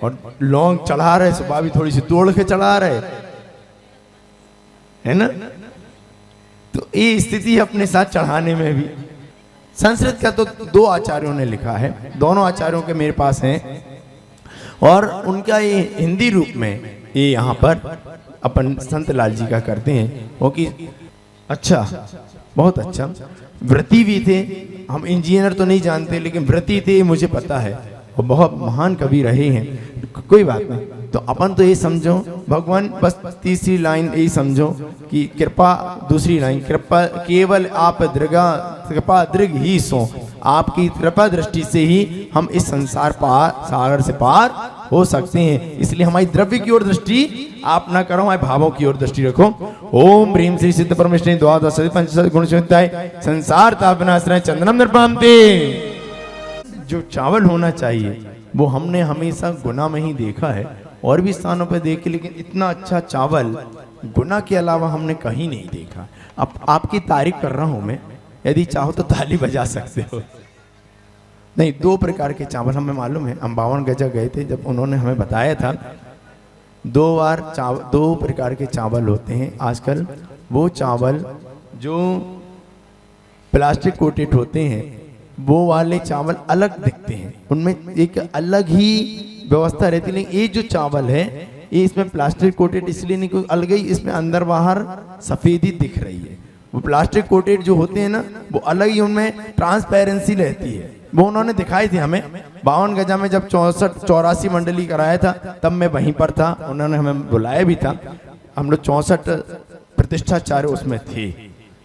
और लौंग चढ़ा रहे सुबह भी थोड़ी सी तोड़ के चढ़ा रहे, है ना? तो ये स्थिति अपने साथ चढ़ाने में भी। संस्कृत का तो 2 आचार्यों ने लिखा है, दोनों आचार्यों के मेरे पास हैं, और उनका ये हिंदी रूप में ये यहाँ पर अपन संत लाल जी का करते हैं। वो कि अच्छा, बहुत अच्छा व्रती भी थे। हम इंजीनियर तो नहीं जानते, लेकिन व्रती थे मुझे पता है, और बहुत महान कवि रहे हैं। कोई बात नहीं, तो अपन तो ये समझो भगवान, बस तीसरी लाइन यही समझो कि कृपा, दूसरी लाइन कृपा केवल आप कृपा दृग ही सो, आपकी कृपा दृष्टि से ही हम इस संसार सागर से पार हो सकते हैं। इसलिए हमारी द्रव्य की ओर दृष्टि आप ना करो, हमारे भावों की ओर दृष्टि रखो। ओम ह्रीम श्री सिद्ध परमेश्वरी द्वादश पंचाशत गुण संयुक्ताय संसार तापनाश्रय चंदनम निर्पामते। जो चावल होना चाहिए वो हमने हमेशा गुना में ही देखा है, और भी स्थानों पर देखे, लेकिन इतना अच्छा चावल गुना के अलावा हमने कहीं नहीं देखा। अब आपकी तारीफ कर रहा हूं मैं, यदि चाहो तो ताली बजा सकते हो। नहीं, 2 प्रकार के चावल हमें मालूम है। हम 52 गजा गए थे, जब उन्होंने हमें बताया था 2 प्रकार के चावल होते हैं आजकल। वो चावल जो प्लास्टिक कोटेड होते हैं, वो वाले चावल अलग दिखते हैं, उनमें एक अलग ही व्यवस्था रहती है। लेकिन ये जो चावल है ये इसमें प्लास्टिक कोटेड इसलिए नहीं, कोई अलग ही इसमें अंदर बाहर सफेदी दिख रही है। वो प्लास्टिक कोटेड जो होते हैं ना, वो अलग ही उनमें ट्रांसपेरेंसी रहती है। वो उन्होंने दिखाई थी हमें 52 गजा में, जब 84 मंडली कराया था तब मैं वहीं पर था, उन्होंने हमें बुलाया भी था। हम लोग 64 प्रतिष्ठाचार्य उसमें थे,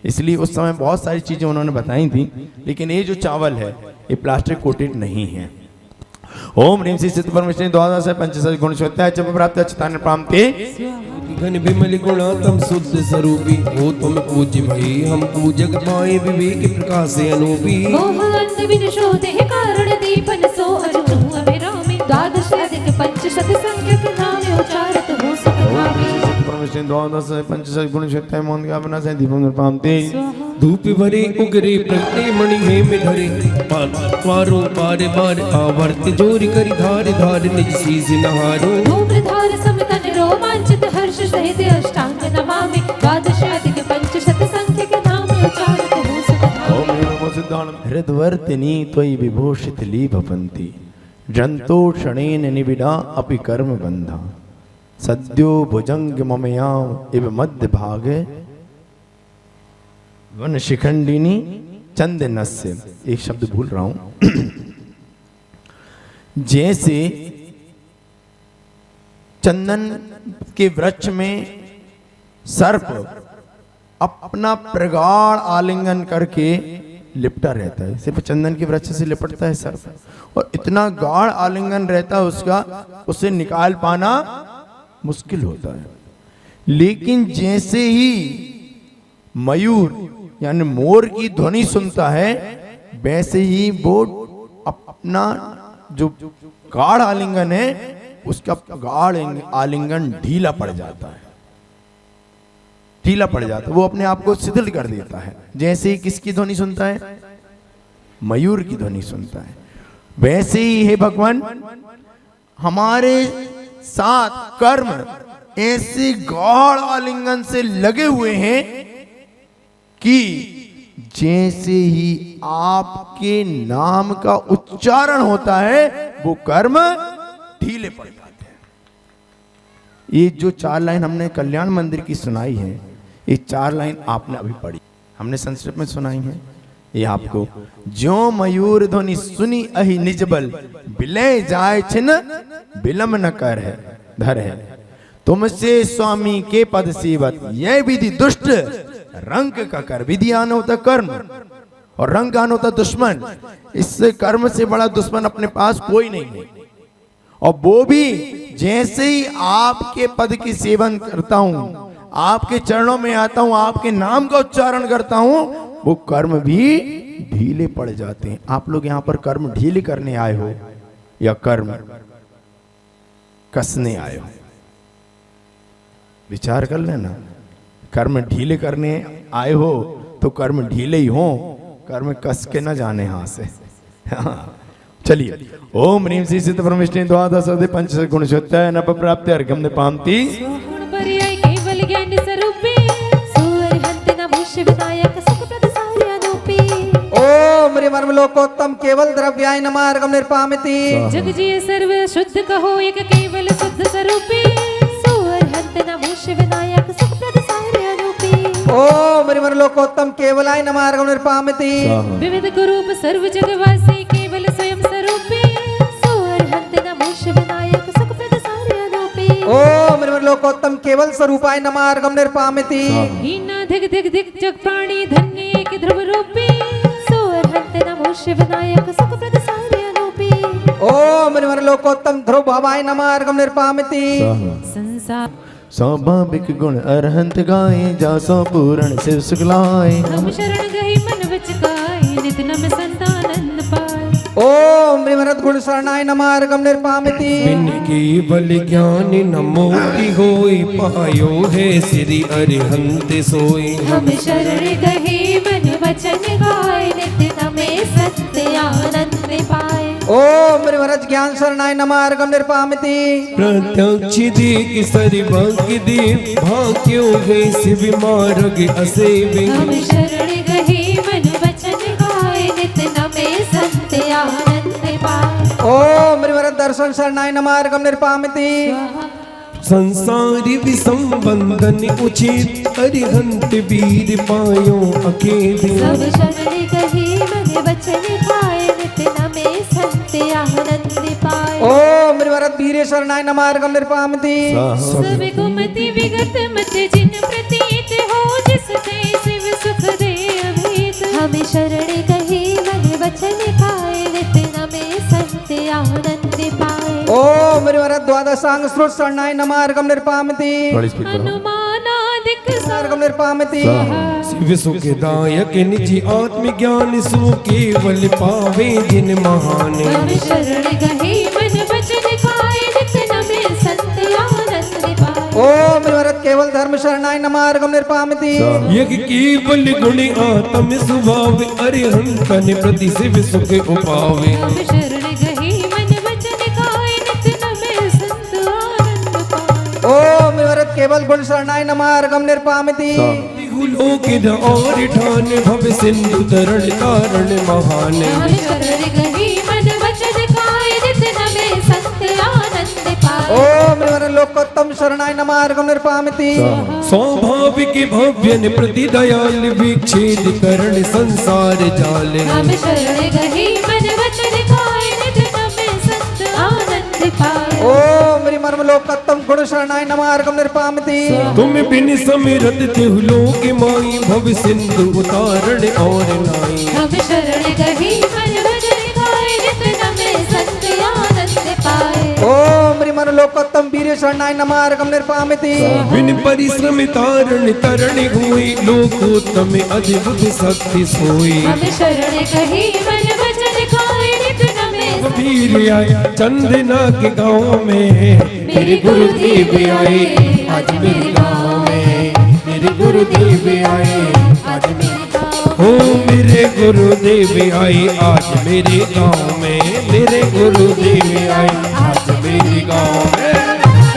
इसलिए उस समय बहुत सारी चीजें उन्होंने बताई थी। लेकिन ये जो चावल है ये प्लास्टिक कोटेड नहीं है। ओम ह्रीम श्री सिद्ध परमेश्वरी द्वादश पंचाशत गुण संयुक्ताय जप प्राप्त अच्युतान प्राप्ते।
घन विमल गुणातम शुद्ध स्वरूपी, हो तुम पूज्य भई हम पूजक पाए विवेक प्रकाश से अनूपी।
मोह अंध विनिशोध है कारण दीपन सो अजू अभिरामी, द्वादश अधिक पंचशत संख्यक नाम उच्चारत हो सकभावी।
परमेश्वरी द्वादश पंचाशत गुण संयुक्ताय मोहन का अपना से दीपं प्राप्ते।
धूप भरे उगरे प्रगटे मणि हेम धरे, पारो बार बार आवर्त जोर करि धार धार निज शीश नहारो।
धूम्रधार समतन रोमांचित हर्ष सहित अष्टांग नमामि, द्वादश अधिक पंचशत संख्यक नाम उच्चारत हो सकभावी।
ओम नमो सिद्धाणं हृदवर्तिनी त्वयि विभूषित लीभपन्ति, जंतो क्षणेन निविडा अपि कर्म बंधा, सद्यो भुजंग ममयाम इव मध्य भागे वन शिखंडिनी चंदनस्य। एक शब्द भूल रहा हूं। जैसे चंदन के वृक्ष में सर्प अपना प्रगाढ़ आलिंगन करके लिपटा रहता है, सिर्फ चंदन के वृक्ष से लिपटता है सर्प, और इतना गाढ़ आलिंगन रहता है उसका, उसे निकाल पाना मुश्किल होता है। लेकिन जैसे ही मयूर यानी मोर की ध्वनि सुनता है, वैसे ही वो अपना जो गाढ़ आलिंगन है उसका गाढ़ आलिंगन ढीला पड़ जाता है, ढीला पड़ जाता है, वो अपने आप को शिथिल कर देता है। जैसे ही किसकी ध्वनि सुनता है? मयूर की ध्वनि सुनता है। वैसे ही हे भगवान, हमारे साथ कर्म ऐसे गाढ़ आलिंगन से लगे हुए हैं कि जैसे ही आपके नाम का उच्चारण होता है वो कर्म ढीले पड़ जाते हैं। ये जो 4 लाइन हमने कल्याण मंदिर की सुनाई है, ये 4 लाइन आपने अभी पढ़ी, हमने संस्कृत में सुनाई है। ये आपको जो मयूर ध्वनि सुनी अहि निज बल, विलय जाय छिन विलम न कर है धर है, तुमसे स्वामी के पद सेवत, यह विधि दुष्ट रंग का कर। विधि आन होता कर्म और रंग आन होता दुश्मन। इससे कर्म से बड़ा दुश्मन अपने पास कोई नहीं है। और वो भी जैसे ही आपके पद की सेवन करता हूं, आपके चरणों में आता हूं, आपके नाम का उच्चारण करता हूं, वो कर्म भी ढीले पड़ जाते हैं। आप लोग यहां पर कर्म ढीले करने आए हो या कर्म कसने आए हो? विचार कर लेना। कर्म ढीले करने आए हो तो कर्म ढीले ही हो, कर्म कस के न जाने हाथ से। चलिए, ओम ह्रीं श्री सिद्ध परमेष्टि द्वादश पंच गुण शुद्ध नप प्राप्त अर्घम निपामति।
सोहण पर्याय केवल ज्ञान स्वरूपी, सूर हंत नमोष विनायक सुख प्रद सारे अनूपी।
ओम ह्रीं लोकोत्तम केवल द्रव्याय नमार्गम निर्पामिति।
जग जिय सर्व शुद्ध कहो एक केवल शुद्ध स्वरूपी, सूर हंत नमोष विनायक सुख प्रद सारे अनूपी।
ओम ह्रीं लोकोत्तम केवलाय नमार्गम निर्पामिति।
विविध कुरूप सर्व जगवासी केवल स्वयं स्वरूपी, सूर हंत नमोष विनायक सुख प्रद सारे अनूपी।
ओम ह्रीं लोकोत्तम केवल स्वरूपाय नमार्गम निर्पामिति।
हीना धिक धिक धिक जग प्राणी धन्य एक ध्रुव रूपी, सूर हंत नमोष विनायक सुख प्रद सारे अनूपी।
ओम ह्रीं लोकोत्तम ध्रुव भवाय नमार्गम निर्पामिति।
संसार
स्वाभाविक गुण अरहंत गाए, जासो पूर्ण शिव सुखलाए।
हम शरण गए मन वच काए, नित नम संतानंद पाए।
ओम ह्रीं गुण शरणाय नमार्गम निर्पामिति।
बिन केवल ज्ञान न मोक्ति होय, पायो है श्री अरिहंत सोय।
हम शरण गए मन वचन गाए, नित नमे सत्य आनंद पाए।
ओम ह्रीं ज्ञान शरणाय नमार्गम निर्पामिति।
प्रत्यक्ष देख सरि भाग्य दे, भाग्यो है शिव मार्ग असेवे।
हम शरण गए मन वचन गाए, नित नमे सत्य आनंद पाए।
ओम ह्रीं दर्शन शरणाय नमार्गम निर्पामिति।
संसारी विसंबंधन उचित, अरिहंत वीर पायो अकेले।
सब शरण गए मन वचन गाए, नित नमे सत्य आनंद पाए।
ओम ह्रीं वीर शरणाय नमार्गम निर्पामिति।
सब कुमति विगत मत जिन प्रतीत हो, जिससे शिव सुख दे अभीत। हम शरण गए मन वचन गाए, नित नमे सत्य आनंद पाए।
ओम ह्रीं द्वादशांग श्रुत शरणाय नमार्गम निर्पामिति।
अनुमानादिक
नमार्गम निर्पामिति।
शिव सुखदायक निज आत्म ज्ञान, सो केवल पावे जिन महान।
हम शरण गए मन वचन गाए, नित नमे सत्य आनंद पाए।
ओम ह्रीं केवल धर्म शरणाय नमार्गम निर्पामिति।
यज्ञ केवल गुण आत्म स्वभाव, अरिहंतन प्रति शिव सुख उपावे।
हम शरण गए मन वचन गाए, नित नमे सत्य आनंद पाए।
ओम ह्रीं केवल गुण शरणाय नमार्गम निर्पामिति।
लोक और ठान, भव सिंधु तरण तारण महान।
हम शरण गए मन वचन गाए, नित नमे सत्य आनंद पाए।
ओम ह्रीं लोकोत्तम शरणाय नमार्गम निर्पामिति।
स्वाभाविक भव्यन प्रति दयाल, विच्छेद करण संसार जाल।
हम शरण गए मन वचन गाए, नित नमे सत्य आनंद पाए।
ओम ह्रीं लोकत्तम गुण शरणाय नमार्गम निर्पामिति
तुम बिन समिरत तिहुलो के माई भव सिंधु उतारण और नाई
हम शरण गही मन भजन खाए नित नमे संत आनंद पाए
ओम रिमन लोकत्तम वीर शरणाय नमार्गम निर्पामिति
बिन परिश्रम तारण तरण हुई लोकोत्तम अद्भुत शक्ति सोई
हम शरण गही मन भजन खाए नित नमे
वीर आया चंदना के गाँव में मेरे गुरुदेव आए आज मेरे गाँव में मेरे गुरुदेव आए आज हो मेरे गुरुदेव आए आज मेरे गाँव में मेरे गुरुदेव आए आज मेरे गाँव में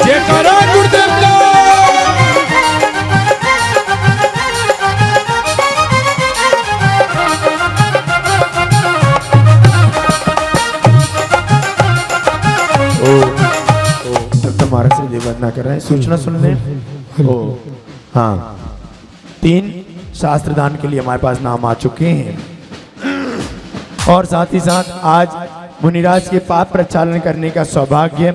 जयकारा गुरुदेव का
तब तो महाराज से जय वंदना कर रहे हैं। सूचना सुन लें। ओ हाँ, 3 शास्त्र दान के लिए हमारे पास नाम आ चुके हैं और साथ ही साथ आज मुनिराज के पाप प्रचालन करने का सौभाग्य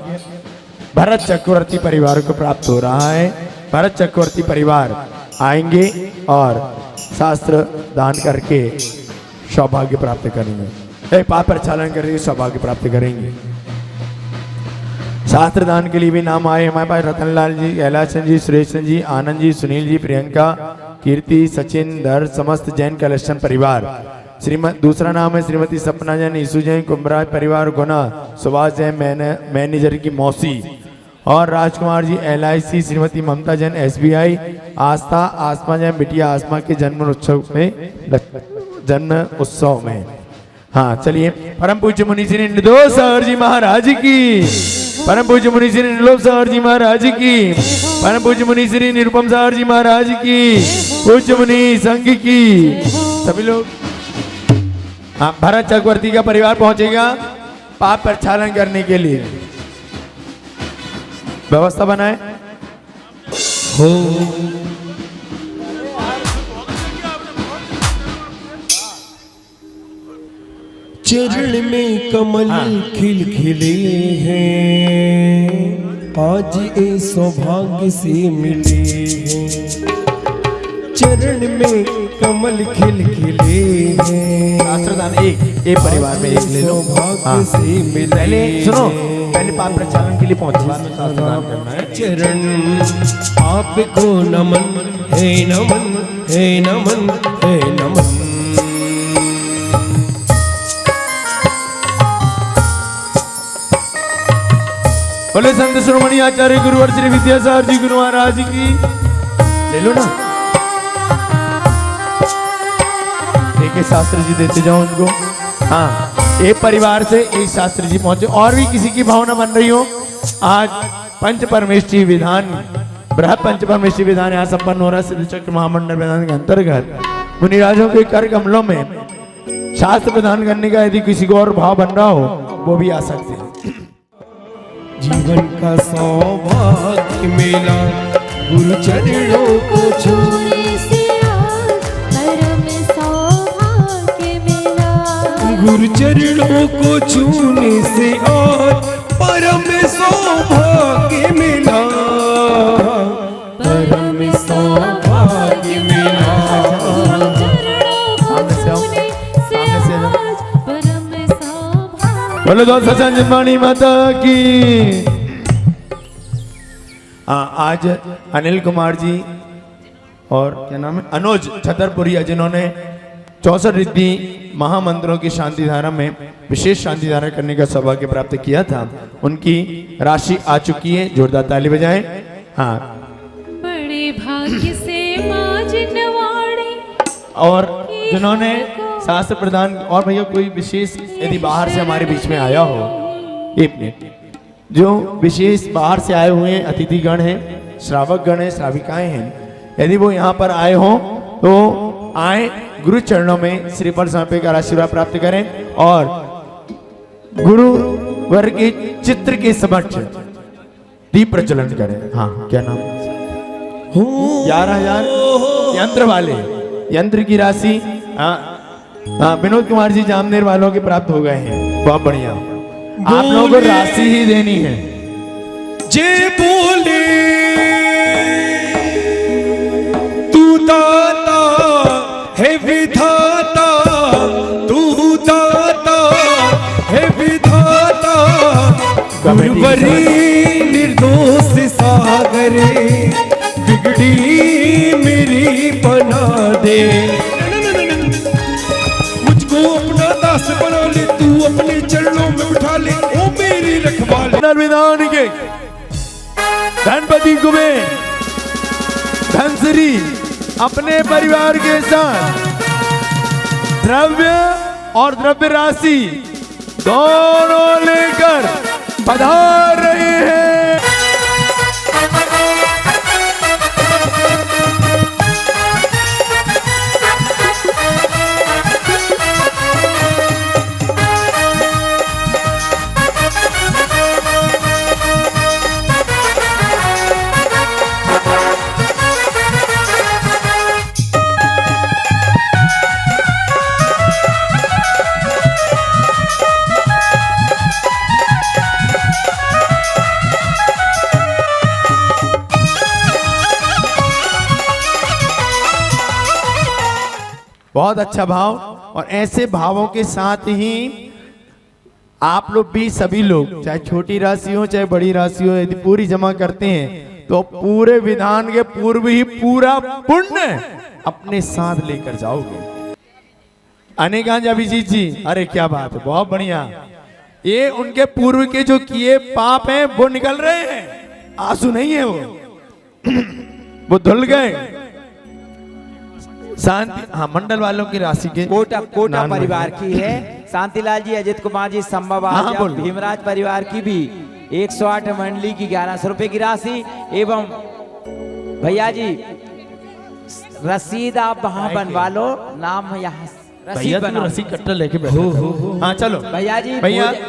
भरत चक्रवर्ती परिवार को प्राप्त हो रहा है। भरत चक्रवर्ती परिवार आएंगे और शास्त्र दान करके सौभाग्य प्राप्त करेंगे, पाप प्रचालन करके सौभाग्य प्राप्त करेंगे। शास्त्र दान के लिए भी नाम आए हमारे पास रतनलाल जी, कैलाश जी, सुरेश जी, आनंद जी, सुनील जी, प्रियंका, कीर्ति, सचिन, धर, समस्त जैन कलेक्शन परिवार। दूसरा नाम है श्रीमती सपना जैन, ईसु जैन, कुंभराज परिवार गुना, सुभाष जैन मैनेजर की मौसी और राजकुमार जी LIC, श्रीमती ममता जैन SBI, आस्था आसमा जैन बिटिया आसमा के जन्म उत्सव में। हाँ चलिए, परम पूज्य मुनि श्री निर्दोष सागर जी महाराज की, परम पूज्य मुनि श्री निर्लोभ सागर जी महाराज की, परम पूज्य मुनि श्री निरुपम सागर जी महाराज की, पूज्य मुनि संघ की सभी लोग। हाँ, भरत चक्रवर्ती का परिवार पहुंचेगा पाप प्रक्षालन करने के लिए। व्यवस्था बनाए
हो चरण में कमल खिल खिले हैं, आज ये सौभाग्य से मिले हैं। चरण में कमल खिल खिले हैं,
शास्त्रदान एक परिवार में एक ले लो।
सौभाग्य से मिले।
पहले सुनो, पहले पाप प्रचालन के लिए पहुंचे, बाद में शास्त्रदान करना है।
चरण आपको नमन है, नमन है, नमन है, नमन।
बोले संत शिरोमणि आचार्य गुरुवर श्री विद्यासागर जी गुरु महाराज की। ले लो ना, एक शास्त्री जी देते जाओ उनको। हाँ, एक परिवार से एक शास्त्री जी पहुंचे। और भी किसी की भावना बन रही हो, आज पंच परमेष्ठी विधान, बृहद पंच परमेष्ठी विधान यहाँ संपन्न हो रहा है सिद्ध चक्र महामंडल विधान के अंतर्गत। मुनिराजों के कर कमलों में शास्त्र प्रदान करने का यदि किसी को और भाव बन रहा हो, वो भी आ सकते हैं।
जीवन का सौभाग्य मेला गुरु चरणों को
छूने से आज परम सौभाग्य मिला।
गुरु चरणों को छूने से आज परम सौभाग्य मिला, परम सौभाग्य मिला।
बोलो दो सचन जन्मानी माता की। आज अनिल कुमार जी और क्या नाम है, अनुज छतरपुरिया, जिन्होंने 64 रिद्धि महामंत्रों की शांति धारा में विशेष शांति धारा करने का सौभाग्य प्राप्त किया था, उनकी राशि आ चुकी है। जोरदार ताली बजाएं। हाँ,
बड़े भाग्य से मां जिनवाड़ी।
और जिन्होंने शास्त्र प्रदान, और भैया कोई विशेष यदि बाहर से हमारे बीच में आया हो, एक मिनट, जो विशेष बाहर से आए हुए अतिथिगण हैं, श्रावक गण हैं, श्राविकाएं हैं, यदि वो यहाँ पर आए हों तो आए, गुरु चरणों में श्रीफल समर्पित कर आशीर्वाद प्राप्त करें और गुरु वर के चित्र के समक्ष दीप प्रज्वलन करें। हाँ, क्या नाम? 11,000 यंत्र वाले, यंत्र की राशि विनोद कुमार जी जामनेर वालों के प्राप्त हो गए हैं। बहुत बढ़िया, आप लोगों को राशि ही देनी है।
जे बोले तू दाता है विधाता, तू दाता है विधाता, गुरुवरी निर्दोष सागरे बिगड़ी मेरी बना दे। मुझको अपना दास बना ले, तू अपने चरणों में उठा ले, ओ मेरी रखवाले।
विधान के धनपति कुबेर धनश्री अपने परिवार के साथ द्रव्य और द्रव्य राशि दोनों लेकर पधार रहे हैं। बहुत अच्छा भाव, और ऐसे भावों के साथ ही आप लोग भी, सभी लोग, चाहे छोटी राशि हो चाहे बड़ी राशि हो, यदि पूरी जमा करते हैं तो पूरे विधान के पूर्व ही पूरा पुण्य अपने साथ लेकर जाओगे। अनेकांश अभिजीत जी, अरे क्या बात है, बहुत बढ़िया। ये उनके पूर्व के जो किए पाप हैं वो निकल रहे हैं, आंसू नहीं है वो धुल गए। शांति, हाँ, मंडल वालों की राशि के
कोटा परिवार की है, शांतिलाल जी, अजित कुमार जी, संभव भीमराज परिवार की भी 108 मंडली की 1100 रुपए की राशि, एवं भैया जी रसीद आप वहाँ बनवा लो, नाम यहाँ रसीद बना,
रसीद कट्टा लेके बैठो। हाँ चलो
भैया जी,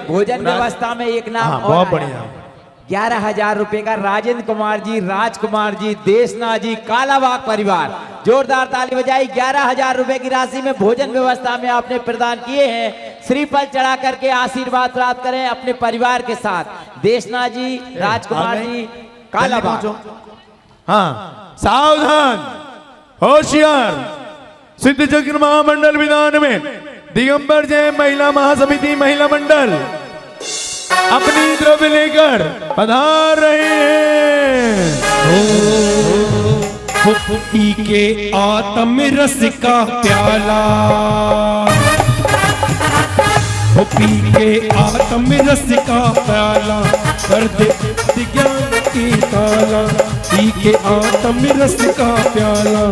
भोजन व्यवस्था में एक नाम
और बहुत बढ़िया,
11,000 रुपए का राजेंद्र कुमार जी, राजकुमार जी, देशना जी, कालाबाग परिवार, जोरदार ताली बजाई। 11,000 रुपए की राशि में भोजन व्यवस्था में आपने प्रदान किए हैं। श्रीफल चढ़ा करके आशीर्वाद प्राप्त करें अपने परिवार के साथ। देशना जी, राजकुमार जी, कालाबाग।
हाँ, सावधान, होशियार। सिद्ध चक्र महामंडल विधान में दिगंबर जय महिला महासमिति महिला मंडल अपनी द्रव्य लेकर पधार रहे हैं।
पी के आत्म रस का प्याला, पी के आत्म रस का प्याला, कर दे ज्ञान की ताला। पी के आत्म रस का प्याला,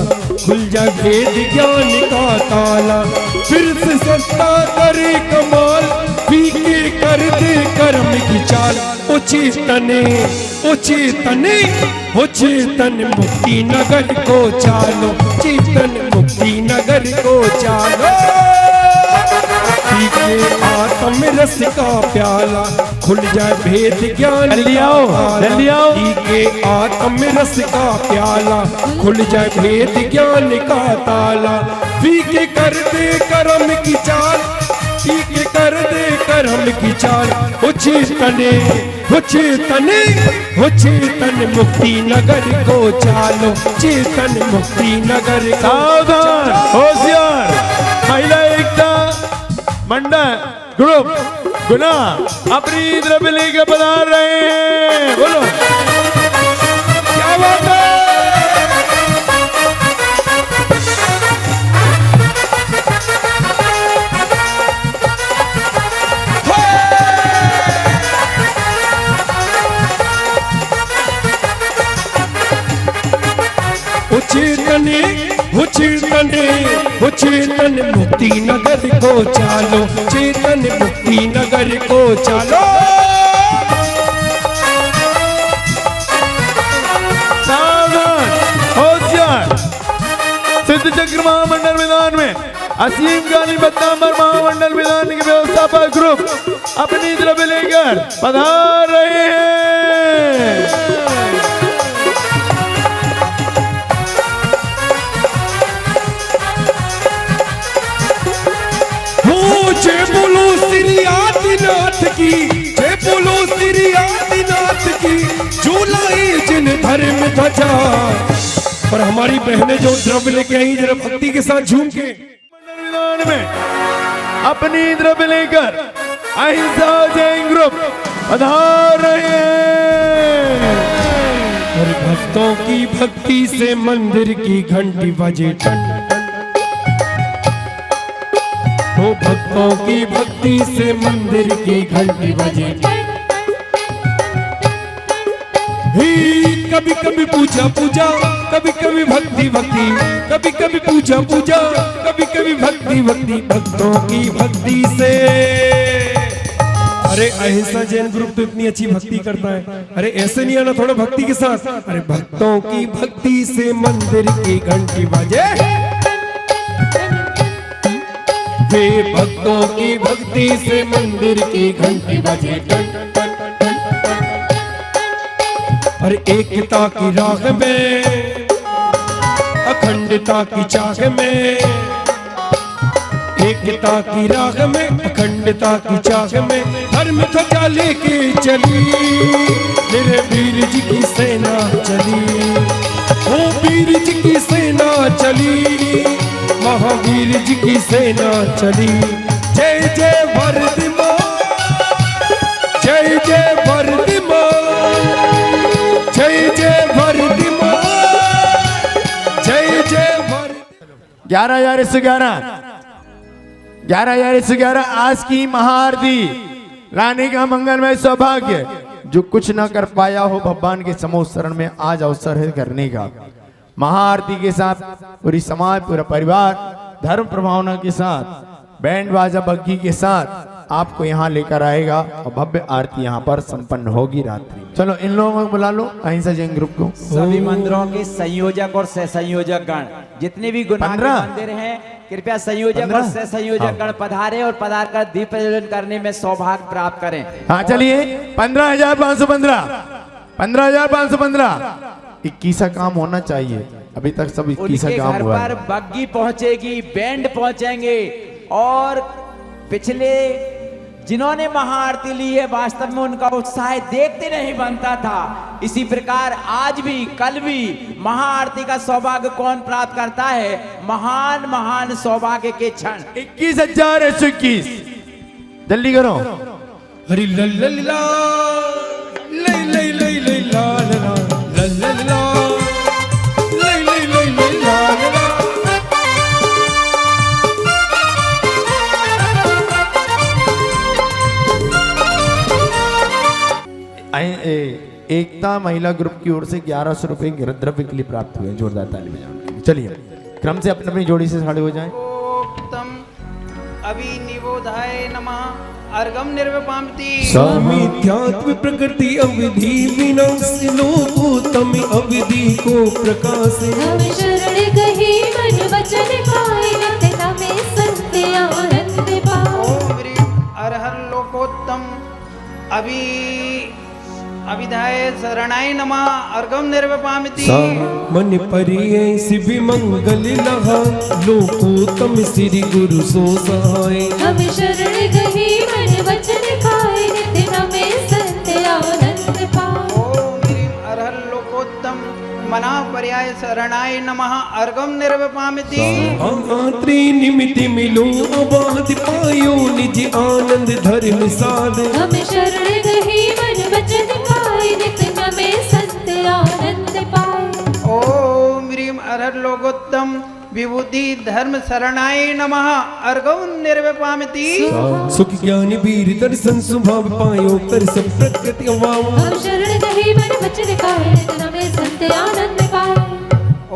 खुल जा भेद ज्ञान का ताला। फिर से सत्ता करे कमाल, पी के कर दे कर्म की चाल। ओ चेतने, ओ चेतने, ओ चेतन मुक्ति नगर को चालो, चेतन मुक्ति नगर को चालो। पी के आत्म रस का प्याला, खुल जाए भेद ज्ञान
जल्दी आओ, जल्दी आओ।
पी के आत्म रस का प्याला, खुल जाए भेद ज्ञान का ताला। पी के कर दे कर्म की चाल, पी के कर दे कर्म की चाल। ओ चेतने, ओ चेतने, ओ चेतन मुक्ति नगर को चालो, चेतन मुक्ति नगर को।
सावधान, होशियार। महिला एकता मंडल ग्रुप गुना अपनी द्रव्य लेकर पधार रहे हैं। बोलो क्या बात है।
चेतने, वो चेतने, वो चेतन मुक्ति नगर को चालो, चेतन मुक्ति नगर को चालो।
सावधान, होशियार। सिद्ध चक्र महामंडल विधान में असीम काली बत्तांबर महामंडल विधान के व्यवस्थापक ग्रुप अपनी द्रव्य लेकर पधार रहे हैं।
जय बोलो श्री आदिनाथ की, जय बोलो श्री आदिनाथ की, ध्वजा। पर हमारी बहनें जो द्रव्य लेके आई जरा भक्ति के साथ झूम के
मैदान में अपनी द्रव्य लेकर अहिंसा जैन ग्रुप पधार रहे हैं।
और भक्तों की भक्ति से मंदिर की घंटी बजे टन टन। तो भक्तों की भक्ति से मंदिर की घंटी बजे टन। ही कभी कभी पूजा पूजा, कभी कभी भक्ति भक्ति, कभी कभी पूजा पूजा, कभी कभी भक्ति भक्ति। भक्तों की भक्ति से, अरे अहिंसा जैन ग्रुप तो इतनी अच्छी भक्ति करता है, अरे ऐसे नहीं आना थोड़ा भक्ति के साथ। अरे भक्तों की भक्ति से मंदिर की घंटी बजे। वे भक्तों की भक्ति से मंदिर की घंटी बजे टन टन टन टन टन। अरे एकता की राह में, अखंडता की चाह में, एकता की राह में, अखंडता की चाह में धर्म ध्वजा लेके चली मेरे वीर जी की सेना चली। ओ वीर जी की सेना चली, महावीर जी की सेना चली। जय जय वर्धमान, जय जय वर्धमान, जय जय वर्धमान, जय जय वर्धमान।
11,111 आज की महाआरती लाने का मंगलमय सौभाग्य जो कुछ न कर पाया हो भगवान के समूह शरण में आज अवसर है करने का। महाआरती के साथ पूरी समाज, पूरा परिवार धर्म प्रभावना के साथ, बैंड बाजा बग्गी के साथ आपको यहाँ लेकर आएगा और भव्य आरती यहाँ पर संपन्न होगी रात्रि। चलो इन लोगों को बुला लो, अहिंसा जैन ग्रुप को।
सभी मंदिरों के संयोजक और सह संयोजक गण, जितने भी गुना के मंदिर हैं, कृपया संयोजक और सह संयोजक गण पधारे और पधार कर दीप प्रज्वलन करने में सौभाग्य प्राप्त करें।
हाँ चलिए 15,515, 15,515। 21 काम होना चाहिए, अभी तक सब 21 काम
घर
हुआ
पर बग्गी पहुंचेगी, बैंड पहुंचेंगे और पिछले जिन्होंने महाआरती ली है वास्तव में उनका उत्साह देखते नहीं बनता था। इसी प्रकार आज भी कल भी महाआरती का सौभाग्य कौन प्राप्त करता है? महान महान सौभाग्य के क्षण।
21,121 जल्दी करो।
हरि लल्ला लई लई लई लई ला ला लल्ला लई लई लई लई ला ला।
एकता महिला ग्रुप की ओर से 1100 रुपए द्रव्य के लिए प्राप्त हुए। जोरदार ताली बजाओ। चलिए क्रम से अपनी अपनी जोड़ी से खड़े हो जाएं।
ओम अभिनिबोधाय नमः अर्घम निर्वपामति।
सामिध्यात्म प्रकृति अविधि विनाश लोकोत्तम अविधि को प्रकाश।
हम शरण गही मन वचन खाए नित नमे संत आनंद पाओ।
ओम ह्रीं अरहर लोकोत्तम अभिधाय शरणाय नमः अर्घम निर्वपामति।
मन परिय शिव मंगल लहा लोकोत्तम श्री गुरु सो सहाय।
हम शरण गही मन वचन खाए नित नमे संत आनंद पाओ।
ओम ह्रीं अरहर लोकोत्तम मना पर्याय शरणाय नमः अर्घम निर्वपामति।
त्रिनिमिति मिलो अबाध पायो निज आनंद धर्म साध।
हम शरण गही मन वचन खाए नित नमे संत आनंद पाओ।
ओम ह्रीं अरहर लोकोत्तम विभूति धर्म शरणाय नमः अर्घम निर्वपामति।
सुख ज्ञान वीर दर्शन स्वभाव पायो तरस प्रकृति अवाम।
हम शरण गही मन वचन खाए नित नमे संत आनंद पाओ।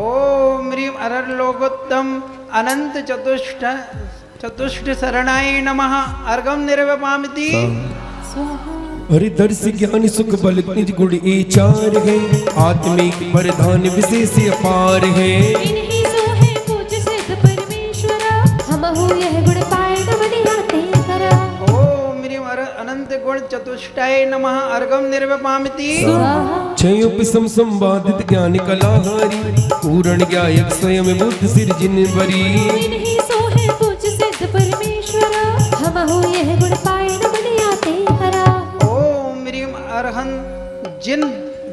ओम ह्रीं अरहर लोकोत्तम अनंत चतुष्ट शरणाय नमः अर्घम निर्वपामति।
हरि दर्श ज्ञान सुख बल निज गुण ये चार है आत्मिक वरदान विशेष अपार है।
इन्हीं सो है पूज्य सिद्ध परमेश्वरा हमहु यह गुण पाए न बनियाते करा।
ओम ह्रीं अनंत गुण चतुष्टाय नमः अर्घम निर्वपामति।
क्षयोपम संवादित ज्ञान कलाहारी पूर्ण ज्ञायक स्वयं बुद्ध सिरजिन वरी।
इन्हीं सो है पूज्य सिद्ध परमेश्वरा हमहु यह गुण पाए न बनियाते करा।
ओम ह्रीं अरहं जिन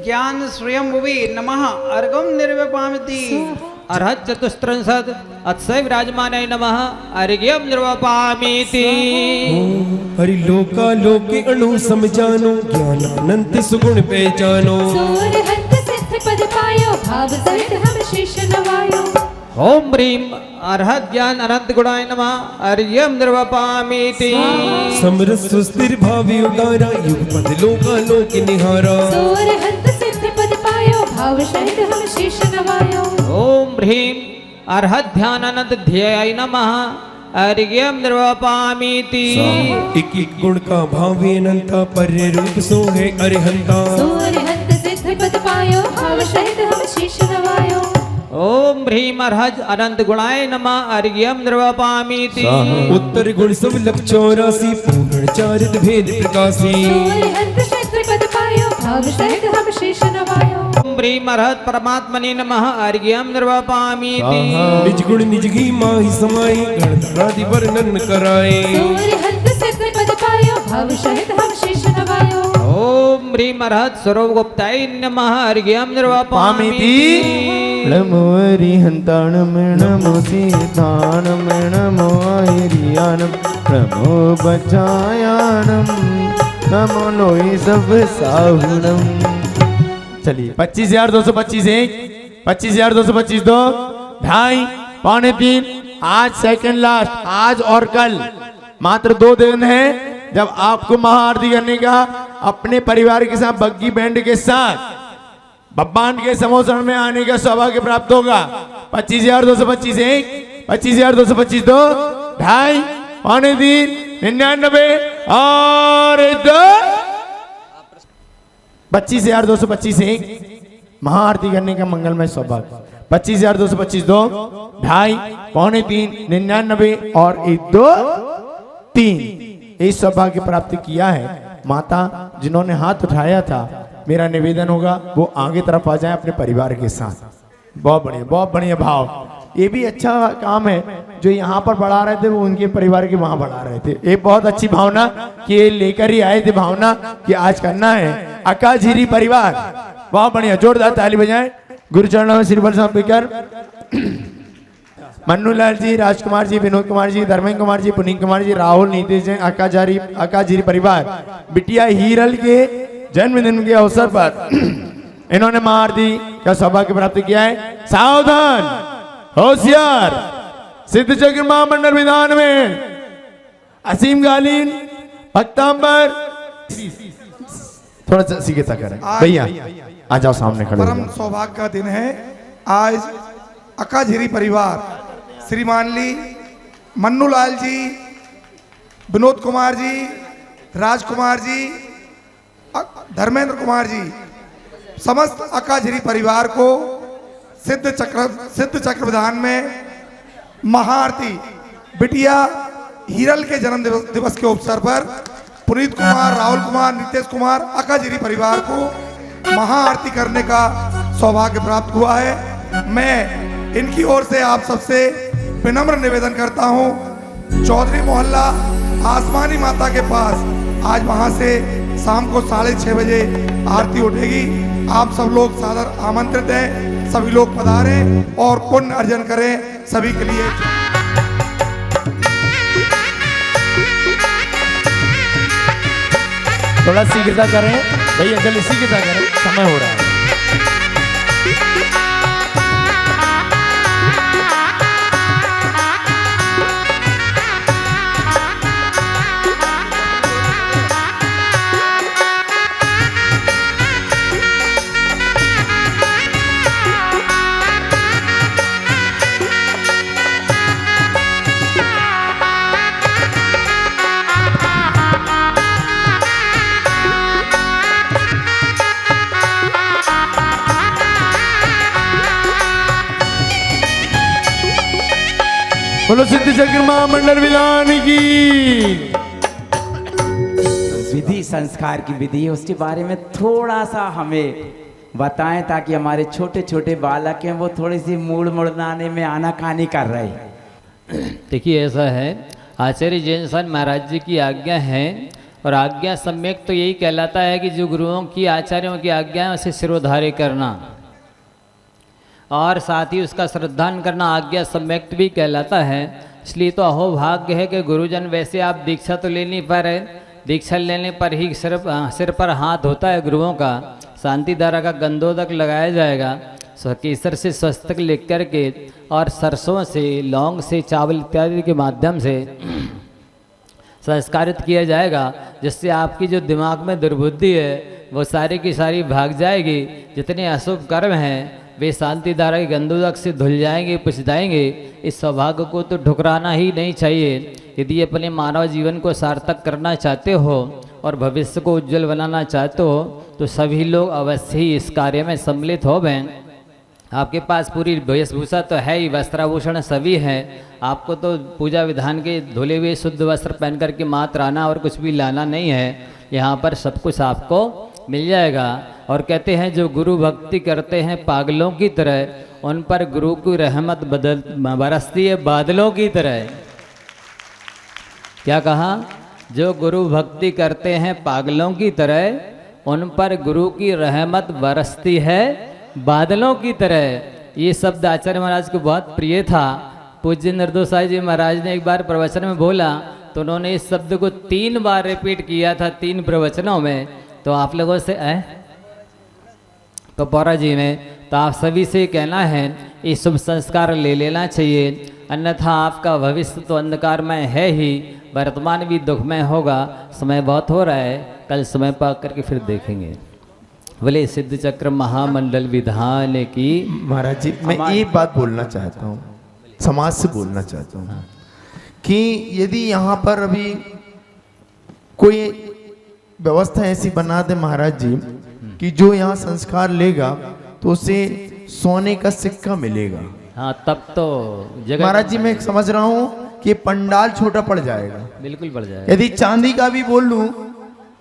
ज्ञान स्वयंभुवे नमः अर्घम निर्वपामिति
अर्हत चतुस्त्रिंशत् अत्सै विराजमानाय नमः अर्घ्यं निर्वपामीति।
हरि लोका लोके अणु समझानो ज्ञानानंत सुगुण पहचानो।
सूर्यहंत सिद्ध पद पायो भाव सहित हम शीश नवायो।
ओम ह्रीं अर्हत ज्ञान अनंत गुणाय नमः अर्घ्यं निर्वपामीति।
समरस सुस्थिर भावी उदारा युगपद लोका लोके निहारा।
सूर्यहंत सिद्ध पद पायो भाव सहित हम शीश नवायो।
ओम ह्रीं अर्हत ध्यान अनंत ध्येयाय नमः अर्घ्यं निर्वपामीति।
एक एक गुण का भावे अनंता पर्य रूप सो है अरिहंता।
सूर्यहंत सिद्ध पद पायो भाव सहित हम शीश नवायो।
ओम ह्रीं अर्हत अनंत गुणाय नमः अर्घ्यं निर्वपामीति।
उत्तर गुण सब लख 84 पूर्ण चारित भेद प्रकाशी।
सूर्यहंत सिद्ध पद पायो भाव सहित हम शीश नवायो।
ओम ह्रीं अर्हत परमात्मने नमः अर्घ्यं निर्वपामीति।
निज गुण निज की माहि समाई गणधरादि वर्णन कराए।
सूर्यहंत सिद्ध पद पायो भाव सहित हम शीश नवायो।
ओम ह्रीं अर्हत सर्वगुप्ताय नमः अर्घ्यं निर्वपामीति।
नमो हरिहंताणम नमो सीताणम नमो आहिरियाणम नमो बचायाणम नमो लोई सब साहुणम। चलिए 25,225 1, 25,225 2, 2.5, 2.25। आज सेकंड लास्ट, आज और कल मात्र 2 दिन है जब आपको महाआरती करने का अपने परिवार के साथ बग्गी बैंड के साथ भगवान के समोसण में आने का सौभाग्य प्राप्त होगा। 25,225 1, 25,225 2, 2.5, 2.25, 99 और 2। 25,225 1 महाआरती करने का मंगलमय सौभाग्य। 25,225 2, 2.5, 2.25, 99 और 1 2 3 इस सौभाग्य प्राप्त किया है। माता जिन्होंने हाथ उठाया था, मेरा निवेदन होगा वो आगे तरफ आ जाए अपने परिवार के साथ। बहुत बढ़िया भाव। ये भी अच्छा काम है, जो यहाँ पर बढ़ा रहे थे वो उनके परिवार के वहां बढ़ा रहे थे। ये बहुत अच्छी भावना कि ये लेकर ही आए थे भावना कि आज करना है अकाझिरी परिवार। बहुत बढ़िया, जोरदार ताली बजाएं। गुरुचरणों में श्रीफल समर्पिकर मन्नूलाल जी, राजकुमार जी, विनोद कुमार जी, धर्मेंद्र कुमार जी, पुनीत कुमार जी, राहुल, नीतीश जैन, अकाझिरी परिवार बिटिया हीरल के जन्मदिन के अवसर पर इन्होंने महाआरती का सौभाग्य प्राप्त किया है। सावधान, होशियार, सिद्ध चक्र महामंडल विधान में असीम कालीन भक्तांबर थोड़ा सा सीखे तक करें भैया, आ जाओ सामने खड़े।
परम सौभाग्य का दिन है आज। अकाझिरी परिवार श्रीमान ली मन्नूलाल जी, विनोद कुमार जी, राजकुमार जी, धर्मेंद्र कुमार जी, समस्त अकाझिरी परिवार को सिद्ध चक्र विधान में महाआरती बिटिया हीरल के जन्म दिवस के अवसर पर पुनीत कुमार, राहुल कुमार, नीतीश कुमार, अकाझिरी परिवार को महाआरती करने का सौभाग्य प्राप्त हुआ है। मैं इनकी ओर से आप सबसे विनम्र निवेदन करता हूं, चौधरी मोहल्ला आसमानी माता के पास आज वहां से शाम को 6:30 बजे आरती उठेगी। आप सब लोग सादर आमंत्रित हैं, सभी लोग पधारें और पुण्य अर्जन करें सभी के लिए।
थोड़ा शीघ्रता करें भैया, जल्दी शीघ्रता करें, समय हो रहा है। बोलो सिद्ध चक्र महामंडल विधान की।
विधि संस्कार की विधि है, उसके बारे में थोड़ा सा हमें बताएं ताकि हमारे छोटे छोटे बालक हैं वो थोड़ी सी मुड़ाने में आनाकानी कर रहे हैं।
देखिए ऐसा है, आचार्य जैन सान महाराज जी की आज्ञा है और आज्ञा सम्यक तो यही कहलाता है कि जो गुरुओं की आचार्यों की आज्ञा है उसे सिरोधार्य करना, और साथ ही उसका श्रद्धान करना आज्ञा सम्यक्त भी कहलाता है। इसलिए तो अहोभाग्य है कि गुरुजन, वैसे आप दीक्षा तो ले नहीं पा रहे, दीक्षा लेने पर ही सिर पर हाथ होता है गुरुओं का, शांति धारा का गंधोदक लगाया जाएगा, केसर से स्वस्तिक लिख करके और सरसों से, लौंग से, चावल इत्यादि के माध्यम से संस्कारित किया जाएगा, जिससे आपकी जो दिमाग में दुर्बुद्धि है वो सारी की सारी भाग जाएगी। जितने अशुभ कर्म हैं वे शांति धारा के गंधोदक से धुल जाएंगे, पुछ जाएंगे। इस सौभाग्य को तो ठुकराना ही नहीं चाहिए। यदि अपने मानव जीवन को सार्थक करना चाहते हो और भविष्य को उज्जवल बनाना चाहते हो तो सभी लोग अवश्य ही इस कार्य में सम्मिलित हो बहन। आपके पास पूरी वेशभूषा तो है ही, वस्त्राभूषण सभी है, आपको तो पूजा विधान के धुले हुए शुद्ध वस्त्र पहन करके मात्र आना और कुछ भी लाना नहीं है। यहाँ पर सब कुछ आपको मिल जाएगा। और कहते हैं जो गुरु भक्ति करते हैं पागलों की तरह, उन पर गुरु की रहमत बरसती है बादलों की तरह। क्या कहा? जो गुरु भक्ति करते हैं पागलों की तरह, उन पर गुरु की रहमत बरसती है बादलों की तरह। ये शब्द आचार्य महाराज को बहुत प्रिय था। पूज्य निर्दोषाई जी महाराज ने एक बार प्रवचन में बोला तो उन्होंने इस शब्द को 3 बार रिपीट किया था 3 प्रवचनों में। तो आप लोगों से कपौरा जी ने, तो आप सभी से कहना है ये शुभ संस्कार ले लेना चाहिए, अन्यथा आपका भविष्य तो अंधकारमय है ही, वर्तमान भी दुखमय होगा। समय बहुत हो रहा है, कल समय पा करके फिर देखेंगे। बोले सिद्ध चक्र महामंडल विधान की।
महाराज जी मैं एक बात बोलना चाहता हूँ, समाज से बोलना चाहता हूँ कि यदि यहाँ पर अभी कोई व्यवस्था ऐसी बना दे महाराज जी कि जो यहाँ संस्कार लेगा तो उसे सोने का सिक्का मिलेगा।
हाँ तब तो जगह
महाराज जी मैं समझ रहा हूँ कि पंडाल छोटा पड़ जाएगा।
बिल्कुल पड़ जाएगा।
यदि चांदी का भी बोल लूं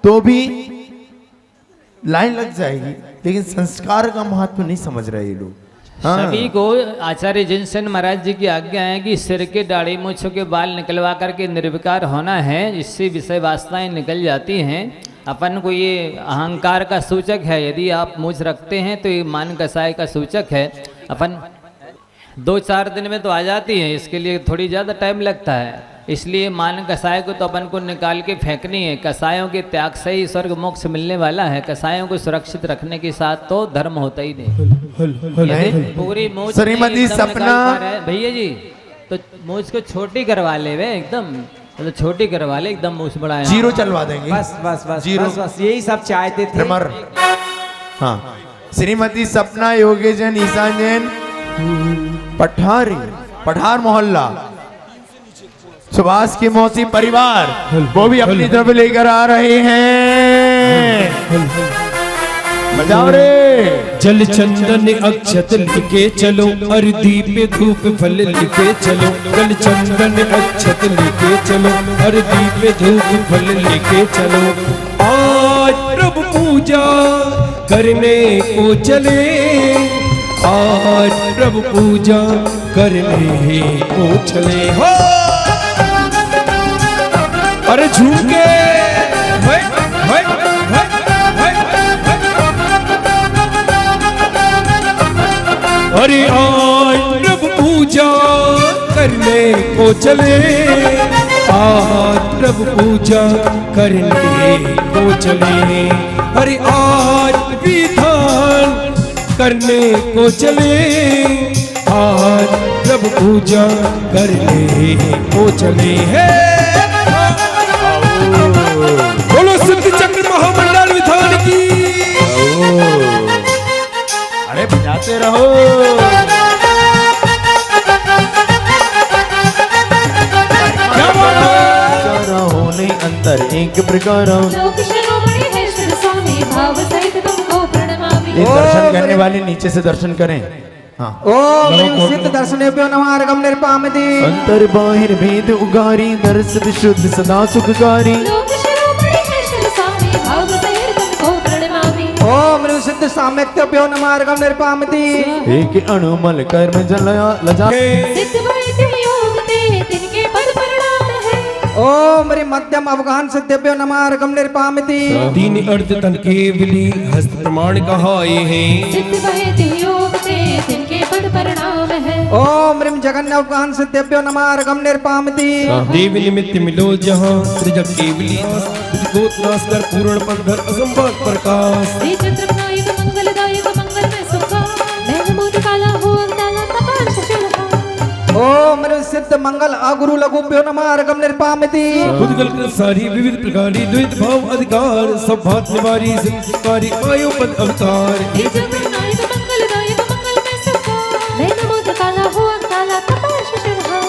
तो भी लाइन लग जाएगी, लेकिन संस्कार का महत्व नहीं समझ रहे ये लोग। हाँ।
सभी को आचार्य जिनसेन महाराज जी की आज्ञा है कि सिर के दाढ़ी मूंछों के बाल निकलवा करके निर्विकार होना है, इससे विषय वासनाएं निकल जाती हैं। अपन को ये अहंकार का सूचक है, यदि आप मूंछ रखते हैं तो ये मान कसाय का सूचक है। अपन 2-4 दिन में तो आ जाती है, इसके लिए थोड़ी ज़्यादा टाइम लगता है। इसलिए मान कसाय को तो अपन को निकाल के फेंकनी है। कसायों के त्याग से ही स्वर्ग मोक्ष मिलने वाला है। कसायों को सुरक्षित रखने के साथ तो धर्म होता ही नहीं। पूरी मूंछ
श्रीमती सपना
भैया जी तो मूंछ को छोटी करवा ले वे, एकदम मतलब छोटी करवा ले, एकदम मूंछ बढ़ाए
0 चलवा देंगे।
बस बस बस
जीरो।
बस बस यही सब चाहते थे।
ट्रिमर। हाँ। श्रीमती सपना योगेजन ईशान जैन पठार मोहल्ला सुभाष की मौसी परिवार वो भी अपनी तरफ लेकर आ रहे हैं। बजाओ रे।
जल चंदन अक्षत लेके चलो, अरदीप धूप फल लेके चलो। जल चंदन अक्षत लेके चलो, अरदीप धूप फल लेके चलो। आज प्रभु पूजा करने को चले, आज प्रभु पूजा करने को चले। हो अरे झूम के अरे आज प्रभु पूजा करने को चले, आज प्रभु पूजा करने को चले। अरे आज विधान करने को चले, आज प्रभु पूजा करने को चले। है बोलो सिद्ध चक्र महामंडल विधान की।
अरे बजाते रहो। रहो नहीं अंतर एक प्रकार।
लोक शिरोमणि है शिव स्वामी, भाव सहित तुमको प्रणमामि।
ये दर्शन करने वाले नीचे से दर्शन करें। हाँ।
ओम सिद्ध दर्शनेभ्यो नमः अर्घं निर्पामति।
अंतर बाहिर भेद उगारी, दर्श विशुद्ध सदा सुखकारी।
लोक शिरोमणि है शिव स्वामी, भाव सहित तुमको प्रणमामि।
ओम सिद्ध साम्यक्तेभ्यो नमः अर्घं निर्पामति।
एक अणुमल कर्म जलया लजा।
सिद्ध वैद्य योग ते तिनके पद प्रणाम है।
ओम ह्रीं मध्यम अवगाहन सिद्धेभ्यो नमार्गम निर्पामिति
तीन अर्ध तन केवली हस्त प्रमाण कहाए हैं
सिद्ध वहे तिह योग ते तिनके बड़ परिणाम है।
ओम ह्रीं जगन्य अवगाहन सिद्धेभ्यो नमार्गम निर्पामिति
देव निमित्त मिलो जहाँ त्रिजग केवली गोतनाश कर पूर्ण पद्धर असंभव प्रकाश
श्री चंद्रनायक मंगलदायक मंगलमय सुखा मैं मोद काला हो अवताला तपार शशुलहा।
ओम ह्रीं सिद्ध मंगल अगुरु लघुभ्यो नमार्गम निर्पामिति
उद्गल सारी विविध प्रकारी द्वैत भाव अधिकार सब भात निवारी संस्कारी आयो पद अवतार
श्री चंद्रनायक मंगलदायक मंगलमय सुखा मैं मोद काला हो अवताला तपार शशुलहा।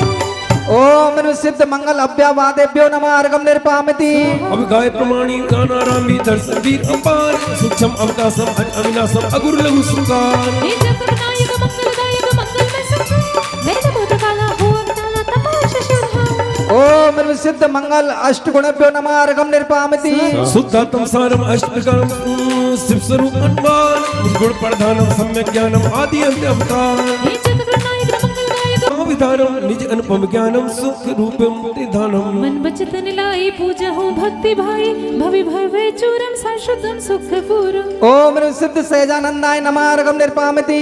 ओम ह्रीं सिद्ध मंगल अभ्यावादेभ्यो नमार्गम निर्पामिति
अब गाय प्रमाणी गानारामी दर्शन वीर अपार सूक्ष्म अवकाशम अविनाशम अगुर लघु सुकार
श्री चंद्रनायक मंगलदायक मंगलमय सुखा मैं मोद काला हो अवताला तपार शशुलहा।
ओम ह्रीं सिद्ध मंगल अष्टगुणभ्यो नमार्गम निर्पामिति
शुद्धात्म सारम अष्ट प्रकारम शिव स्वरूप अन्वान गुण प्रधानम सम्यक ज्ञानम आदि अंत अवतार
श्री चंद्रनायक मंगलदायक
विधानम निज अनुपम ज्ञानम सुख रूपम निधानम
मन बचतन लाई पूजा हो भक्ति भाई भवि भवे चूरम शाश्वतम सुख पूरम।
ओम ह्रीं सिद्ध सहजानंदाय नमार्गम निर्पामिति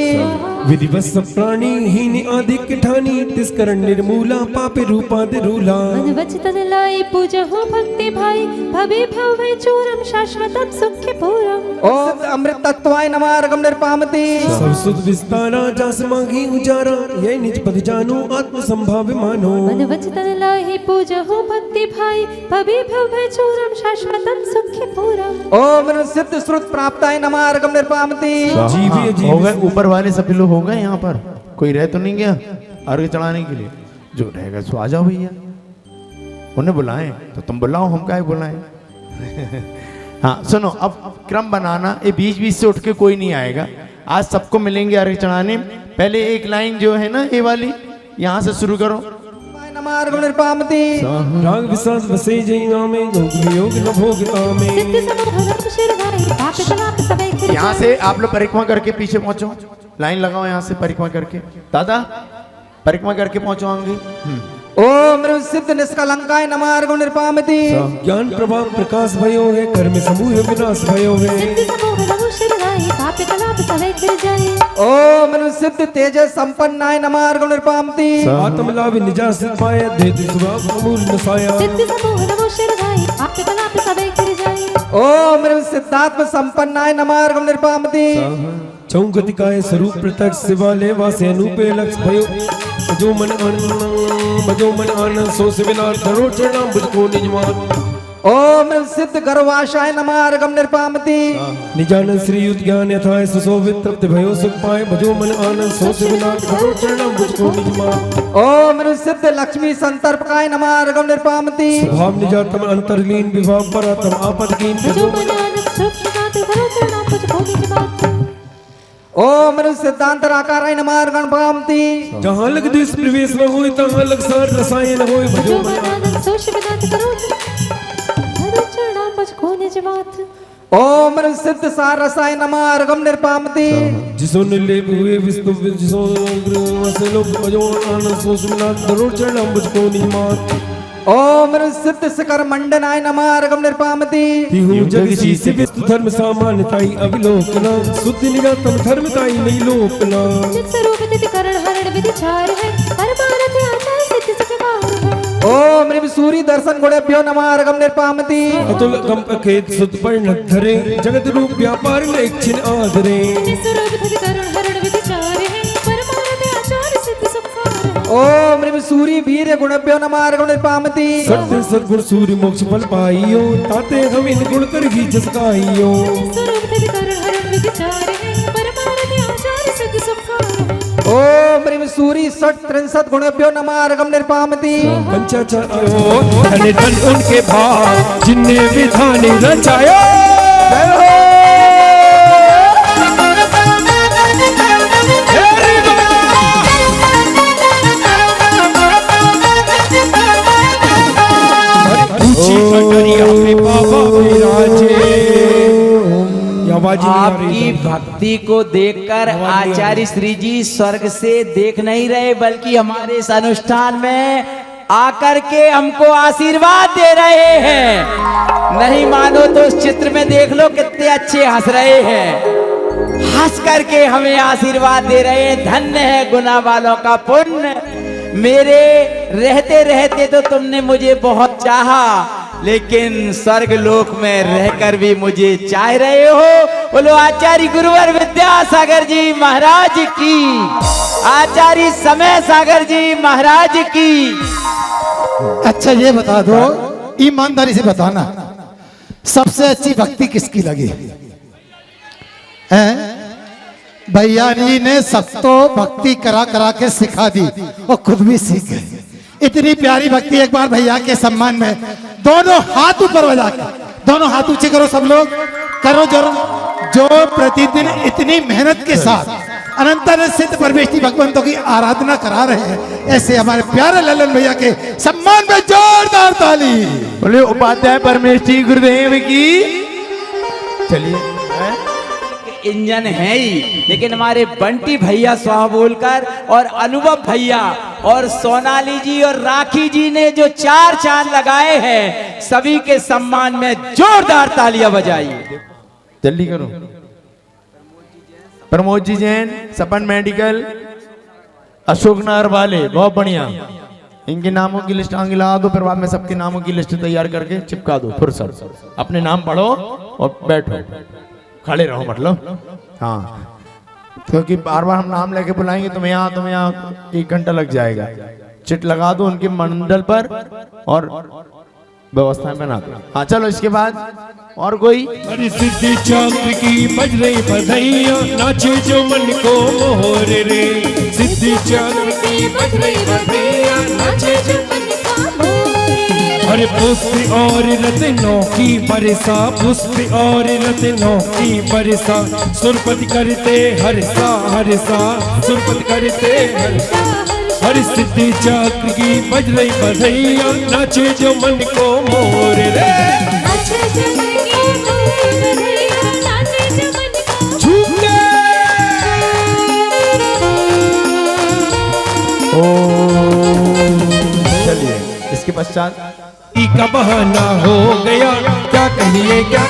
विधिवत सब प्राणी हीनि आदि किठानी तिस्करण निर्मूला पापे रूपादि रूला
मन बचतन लाई पूजा हो भक्ति भाई भवि भवे चूरम शाश्वतम सुख पूरम।
ओम अमृत तत्वाय नमार्गम निर्पामिति
सब सुध विस्तारा जास मांगी उजारा ये निज पद जानो आत्म संभाव मानो
मन बचतन लाई पूजा हो भक्ति भाई भवि भवे चूरम शाश्वतम सुख पूरम।
ओम ह्रीं सिद्ध श्रुत प्राप्ताय नमार्गम निर्पामिति
जीवी
हो गए ऊपर वाले सभी लोग हो गए यहाँ पर, कोई रह तो नहीं गया अर्घ चढ़ाने के लिए? जो रहेगा सो आ जाओ भैया, उन्हें बुलाएं तो तुम बुलाओ, हम काहे बुलाएं। हाँ सुनो, अब क्रम बनाना, ये बीच बीच से उठ के कोई नहीं आएगा, आज सबको मिलेंगे अर्घ चढ़ाने। पहले एक लाइन जो है ना ये वाली, यहाँ से शुरू करो।
नमार्गम निर्पामिति
राग विश्वास बसे जैया में योग न भोगता में
सिद्ध समूह धर्म शिरवाई पाप कलाप सबे खिर
यहाँ से आप लोग परिक्रमा करके पीछे पहुंचो, लाइन लगाओ यहाँ से परिक्रमा करके। दादा परिक्रमा करके पहुंचो आगे।
ओम ह्रीं सिद्ध निष्कलंकाय नमार्गम निर्पामिति
ज्ञान प्रभाव प्रकाश भयो है, कर्म समूह विनाश भयो है।
सिद्ध समूह धर्म शिरवाई पाप कलाप सबे खिर जाए।
ओम ह्रीं सिद्ध तेजस संपन्नाय नमार्गम निर्पामिति
आत्म लाभ निजास पाया देति स्वभाव अमूल नसाया।
सिद्ध समूह धर्म शिरवाई पाप कलाप सबे खिर जाए।
ओम ह्रीं सिद्धात्म संपन्नाय नमार्गम निर्पामिति
चौगतिकाय स्वरूप प्रत्यक्ष शिवालय वासे अनूपे लक्ष्य भयो जो मन आनंद सो से बिना धरो चढ़ना मुझको निजमान।
ओम ह्रीं सिद्ध गर्वाशाय नमार्गम निर्पामिति
निजानंद श्री युत ज्ञान यथाय सुशोभित तृप्त भयो सुख पाए भजो मन आनंद सो से बिना धरो चढ़ना मुझको निजमान।
ओम ह्रीं सिद्ध लक्ष्मी संतर्पकाय नमार्गम निर्पामिति
भाव निजातम अंतर्लीन विभाव परातम आपदकीन
जो मन आनंद सुख शांति धरो चढ़ना मुझको निजमान।
ओम ह्रीं सिद्धांतराकाराय नमार्गम निर्पामिति
जहाँ लग देश प्रवेश न होय तहाँ लग सार रसायन होय भजो
जो
मन
मन आनंद सोच विदात करो धरो चढ़ना मुझको निजमान।
ओम ह्रीं सिद्ध सारसाय नमार्गम निर्पामिति
जिसो निर्लेप हुए विस्तु जिसो से लोग भजो आनंद सो से बिना धरो चढ़ना मुझको निजमान।
ओम ह्रीं सिद्ध शिखर मंडनाय नमार्गम निर्पामिति
जग से विस्तु धर्म सामान्यताई अविलोकना शुद्ध निजातम धर्मताई नहीं लोकना।
चित स्वरूप तिथि करण हरण विचार है परमारथ आचार सिद्ध सुखकार है।
ओम ह्रीं सूरी दर्शन गुणेभ्यो नमार्गम निर्पामिति
अतुल कंपकेत सुत पर्ण धरे जगत रूप व्यापार लेक्षिन आदरे।
चित स्वरूप तिथि करण हरण विचार है परमारथ आचार सिद्ध सुखकार है।
ओम ह्रीं सूरी वीर गुणेभ्यो नमार्गम निर्पामिति
सत्य सद्गुण सूर्य मोक्ष फल पाइयो ताते हम इन गुण कर ही जसकाइयो।
स्वरूप तिथि करण हरण विचार है परमारथ आचार सिद्ध सुखकार है।
ओम ह्रीं सूरी षट त्रिंशत गुणेभ्यो नमार्गम निर्पामिति
पंचाचार धन धन उनके भाव जिनने विधान रचाया।
आपकी भक्ति को देखकर आचार्य श्री जी स्वर्ग से देख नहीं रहे बल्कि हमारे इस अनुष्ठान में आकर के हमको आशीर्वाद दे रहे हैं। नहीं मानो तो उस चित्र में देख लो कितने अच्छे हंस रहे हैं, हंस करके हमें आशीर्वाद दे रहे हैं। धन्य है गुनाह वालों का पुण्य। मेरे रहते रहते तो तुमने मुझे बहुत चाहा, लेकिन स्वर्ग लोक में रहकर भी मुझे चाह रहे हो। बोलो आचार्य गुरुवर विद्यासागर जी महाराज की, आचार्य समय सागर जी महाराज की।
अच्छा ये बता दो, ईमानदारी से बताना, सबसे अच्छी भक्ति किसकी लगी है? भैया जी ने सबको भक्ति करा करा के सिखा दी और खुद भी सीख गए। इतनी प्यारी भक्ति एक बार भैया के सम्मान में दोनों हाथ ऊपर बजा के, दोनों हाथ ऊंचे करो सब लोग, करो जरूर। जो प्रतिदिन इतनी मेहनत के साथ अनंत सिद्ध परमेष्ठी भगवंतों की आराधना करा रहे हैं, ऐसे हमारे प्यारे ललन भैया के सम्मान में जोरदार ताली।
बोले उपाध्याय परमेष्ठी गुरुदेव की। चलिए
इंजन है ही, लेकिन हमारे बंटी भैया स्वाहा बोलकर और अनुभव भैया और सोनाली जी और राखी जी ने जो 4 चांद लगाए हैं, सभी के सम्मान में जोरदार तालियां बजाइए।
जल्दी करो। प्रमोद जी जैन, सपन मेडिकल, अशोक नगर वाले, बहुत बढ़िया। इनके नामों की लिस्ट आगे लगा दो, फिर बाद में सबके नामों की लिस्ट तैयार करके चिपका दो। फुर्सत अपने नाम पढ़ो और बैठो, खड़े रहो मतलब। हाँ, क्योंकि बार बार हम नाम लेके बुलाएंगे तुम्हें यहाँ 1 घंटा लग जाएगा। चिट लगा दो उनके मंडल पर और व्यवस्था बना दो। हाँ चलो, इसके बाद और कोई।
हरि सिद्धि चक्र की बज रही बधाइयाँ, नाचे जो मन को मोहर रे। सिद्धि चक्र की बज रही बधाइयाँ, नाचे जो मन को मोहर। हरे पुष्प और रत्नों की बरसा, पुष्प और रत्नों की बरसा, सुरपति करते हर्षा हर्षा, सुरपति करते हर्षा। हरि सिद्धि चक्र की बज रही बधाइयाँ, नाचे जो मन को मोर रे।
चलिए इसके पश्चात
का बहाना हो गया, क्या कहिए क्या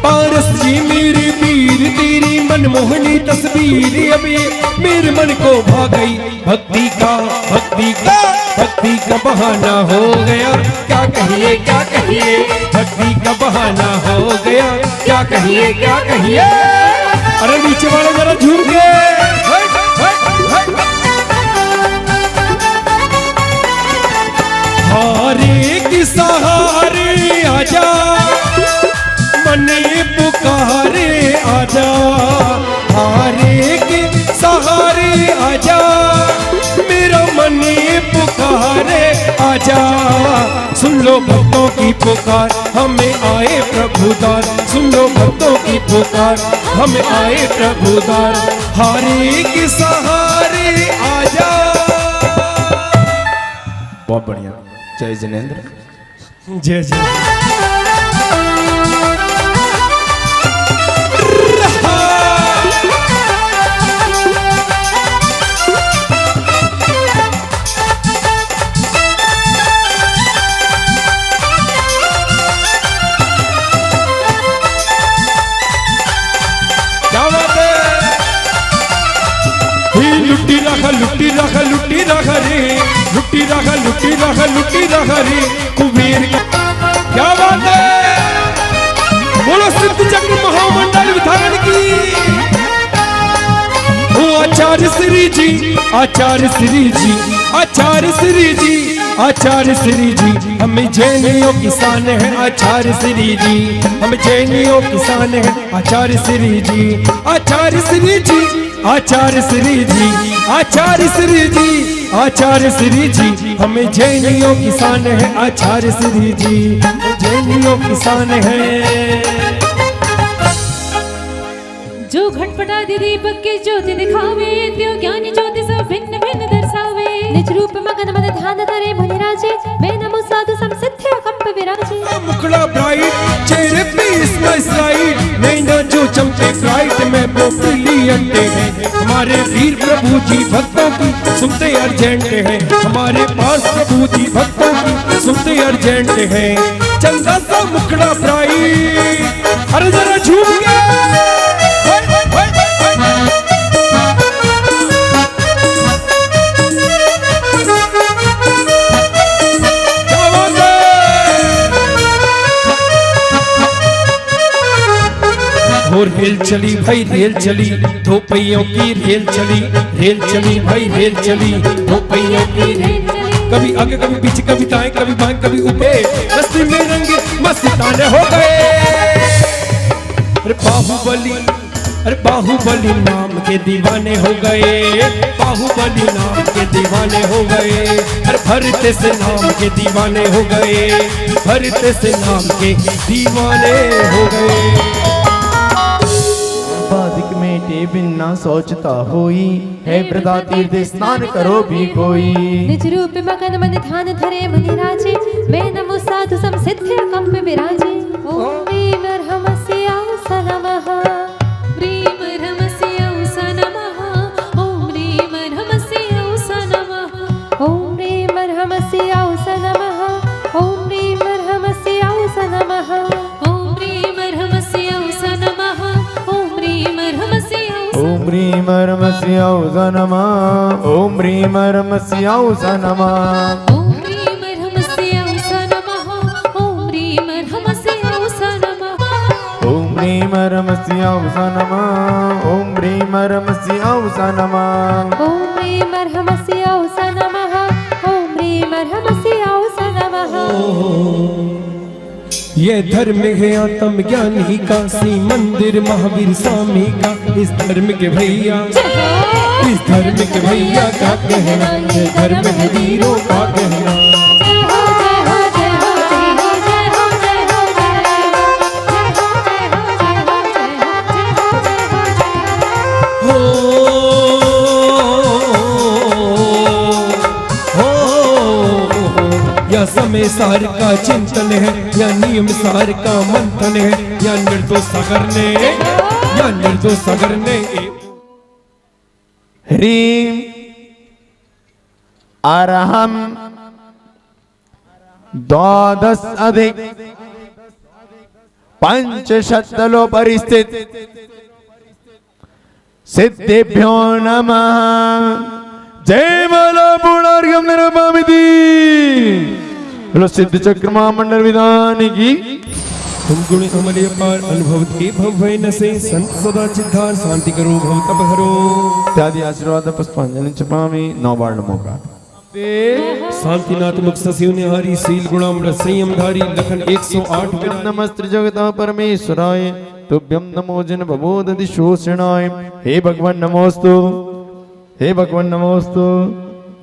पारस जी मेरे वीर, तेरी मनमोहनी तस्वीर अभी मेरे मन को भा गई। भक्ति का बहाना हो गया, क्या कहिए क्या कहिए। भक्ति का बहाना हो गया, क्या कहिए क्या कहिए। अरे नीचे वाले जरा झूम के हारे की सहारे आजा, मने पुकारे आजा। हारे के सहारे आजा, मेरा मने पुकारे आजा। सुन लो भक्तों की पुकार, हमें आए प्रभुदार। सुन लो भक्तों की पुकार, हमें आए प्रभुदार। हारे के सहारे आजा।
बहुत बढ़िया। जय जिनेंद्र।
जय जय। लुट्टी रख रे, लुट्टी रख रे कुबेर। क्या बात है, बोलो सिद्ध चक्र महामंडल विधान की। ओ आचार्य श्री जी, आचार्य श्री जी, आचार्य श्री जी, आचार्य श्री जी, हमें जैनियों की शान है आचार्य श्री जी। हमें जैनियों की शान है आचार्य श्री जी। आचार्य श्री जी, आचार्य श्री जी, आचार्य श्री जी, आचार्य श्री जी, हमें जैनियों की शान है आचार्य श्री जी। जैनियों की शान है।
जो घटपटा दीपक के ज्योति दिखावे, त्यो ज्ञानी ज्योति सब भिन्न भिन्न दर्शावे। निज रूप मगन मन ध्यान धरे मुनि राजे, मैं नमो साधु समसिद्ध कंप विराजे।
मुखड़ा ब्राइट, चेहरे पे स्माइल, नैना जो चमके ब्राइट में वो ब्रिलियंट है। हमारे वीर प्रभु जी भक्तों की सुनते अर्जेंट है, हमारे पास प्रभु जी भक्तों की सुनते अर्जेंट है। चंदा सा मुखड़ा प्राई, अरे जरा झूम के और रेल चली भाई रेल चली, दो पहियों की रेल चली, रेल चली भाई रेल चली, दो पहियों की रेल चली। कभी आगे कभी पीछे, कभी दाएं कभी बाएं कभी ऊपर, मस्ती में रंगे मस्ताने हो गए। अरे बाहुबली, अरे बाहुबली नाम के दीवाने हो गए, बाहुबली नाम के दीवाने हो गए। अरे भरत से नाम के दीवाने हो गए, भरत से नाम के दीवाने हो गए।
बाधिक मेटे बिना सोचता होई, है प्रदा तीर्थ स्नान करो भी कोई।
निज रूप मगन मन ध्यान धरे मुनि राजे, मैं नमो साधु संसिद्ध कंप विराजे। ओम ह्रीं रमस्य औस नमः, ह्रीं रमस्य औस नमः, ओम ह्रीं रमस्य औस नमः, ओम ह्रीं रमस्य औस नमः, ओम ह्रीं रमस्य औस नमः, ओम ह्रीं रमस्य औस नमः, ओम ह्रीं रमस्य
ओम ह्रीं रमस्य औस नमः, ओम ह्रीं रमस्य औस नमः,
ओम ह्रीं रमस्य औस नमः, ओम ह्रीं रमस्य औस नमः,
ओम ह्रीं रमस्य औस नमः, ओम ह्रीं रमस्य औस नमः,
ओम ह्रीं रमस्य औस नमः, ओम ह्रीं रमस्य औस नमः।
ये धर्म है आत्म ज्ञानी का, सी मंदिर महावीर स्वामी का। इस धर्म के भैया, इस धर्म के भैया का कहना, ये धर्म है वीरों का कहना।
जय हो जय हो जय हो जय हो जय हो जय हो जय हो
या समय सार का चिंतन है, या नियम सार का मंथन है, या निर्दोष सागर ने, या निर्दोष सागर ने।
ह्रीं अरहं द्वादश अधिक पंचशतलो परिस्थित सिद्धेभ्यो नमः। जय बोलो पूर्णार्घ्यं निरुपमिति। बोलो सिद्ध चक्रमा मंडल विधान की।
तुम गुण अमल अपार अनुभव के भव न से संत सदा चिद्धार शांति करो भव तप हरो।
इत्यादि आशीर्वाद पुष्पांजलि चपामि। 9 बार नमो का
शांतिनाथ मुख ससिवनिहारी शील गुणामृत संयम धारी लखन 108
नमस्ते जगता परमेश्वराय तुभ्यं नमो जिन प्रबोधति शोषणाय। हे भगवान नमोस्तु, हे भगवान नमोस्तु,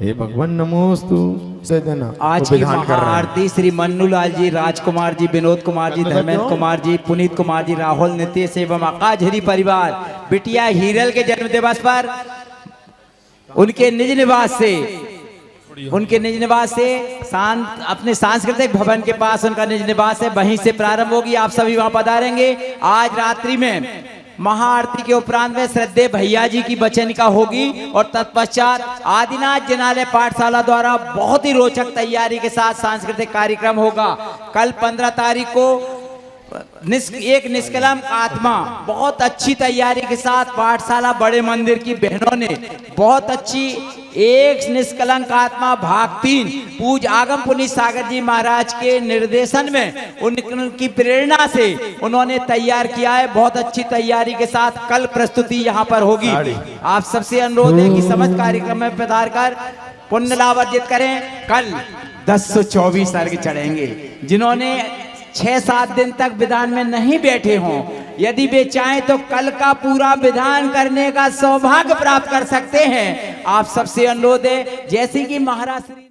हे भगवान नमोस्तु।
आज की महाआरती श्री मन्नूलाल जी, राजकुमार जी, विनोद कुमार जी, धर्मेंद्र कुमार जी, पुनीत कुमार जी, राहुल नितेश एवं आकाशहरी परिवार बिटिया हीरल के जन्म दिवस पर उनके निज निवास से अपने सांस्कृतिक भवन के पास उनका निज निवास है, वहीं से प्रारंभ होगी। आप सभी वहां पधारेंगे। आज रात्रि में महाआरती के उपरांत में श्रद्धेय भैया जी की वचनिका होगी और तत्पश्चात आदिनाथ जनालय पाठशाला द्वारा बहुत ही रोचक तैयारी के साथ सांस्कृतिक कार्यक्रम होगा। कल 15 तारीख को एक निष्कलंक आत्मा बहुत अच्छी तैयारी के साथ पाठशाला बड़े मंदिर की बहनों ने बहुत अच्छी एक निष्कलंक आत्मा भाग 3 पूज आगम पुनीत सागर जी महाराज के निर्देशन में उनकी प्रेरणा से उन्होंने तैयार किया है। बहुत अच्छी तैयारी के साथ कल प्रस्तुति यहाँ पर होगी। आप सबसे अनुरोध है कि समस्त कार्यक्रम में पधार कर पुण्य लाभ अर्जित करें। कल 1024 अर्घ चढ़ेंगे। जिन्होंने 6-7 दिन तक विधान में नहीं बैठे हों, यदि वे चाहें तो कल का पूरा विधान करने का सौभाग्य प्राप्त कर सकते हैं। आप सबसे अनुरोध है, जैसे कि महाराज श्री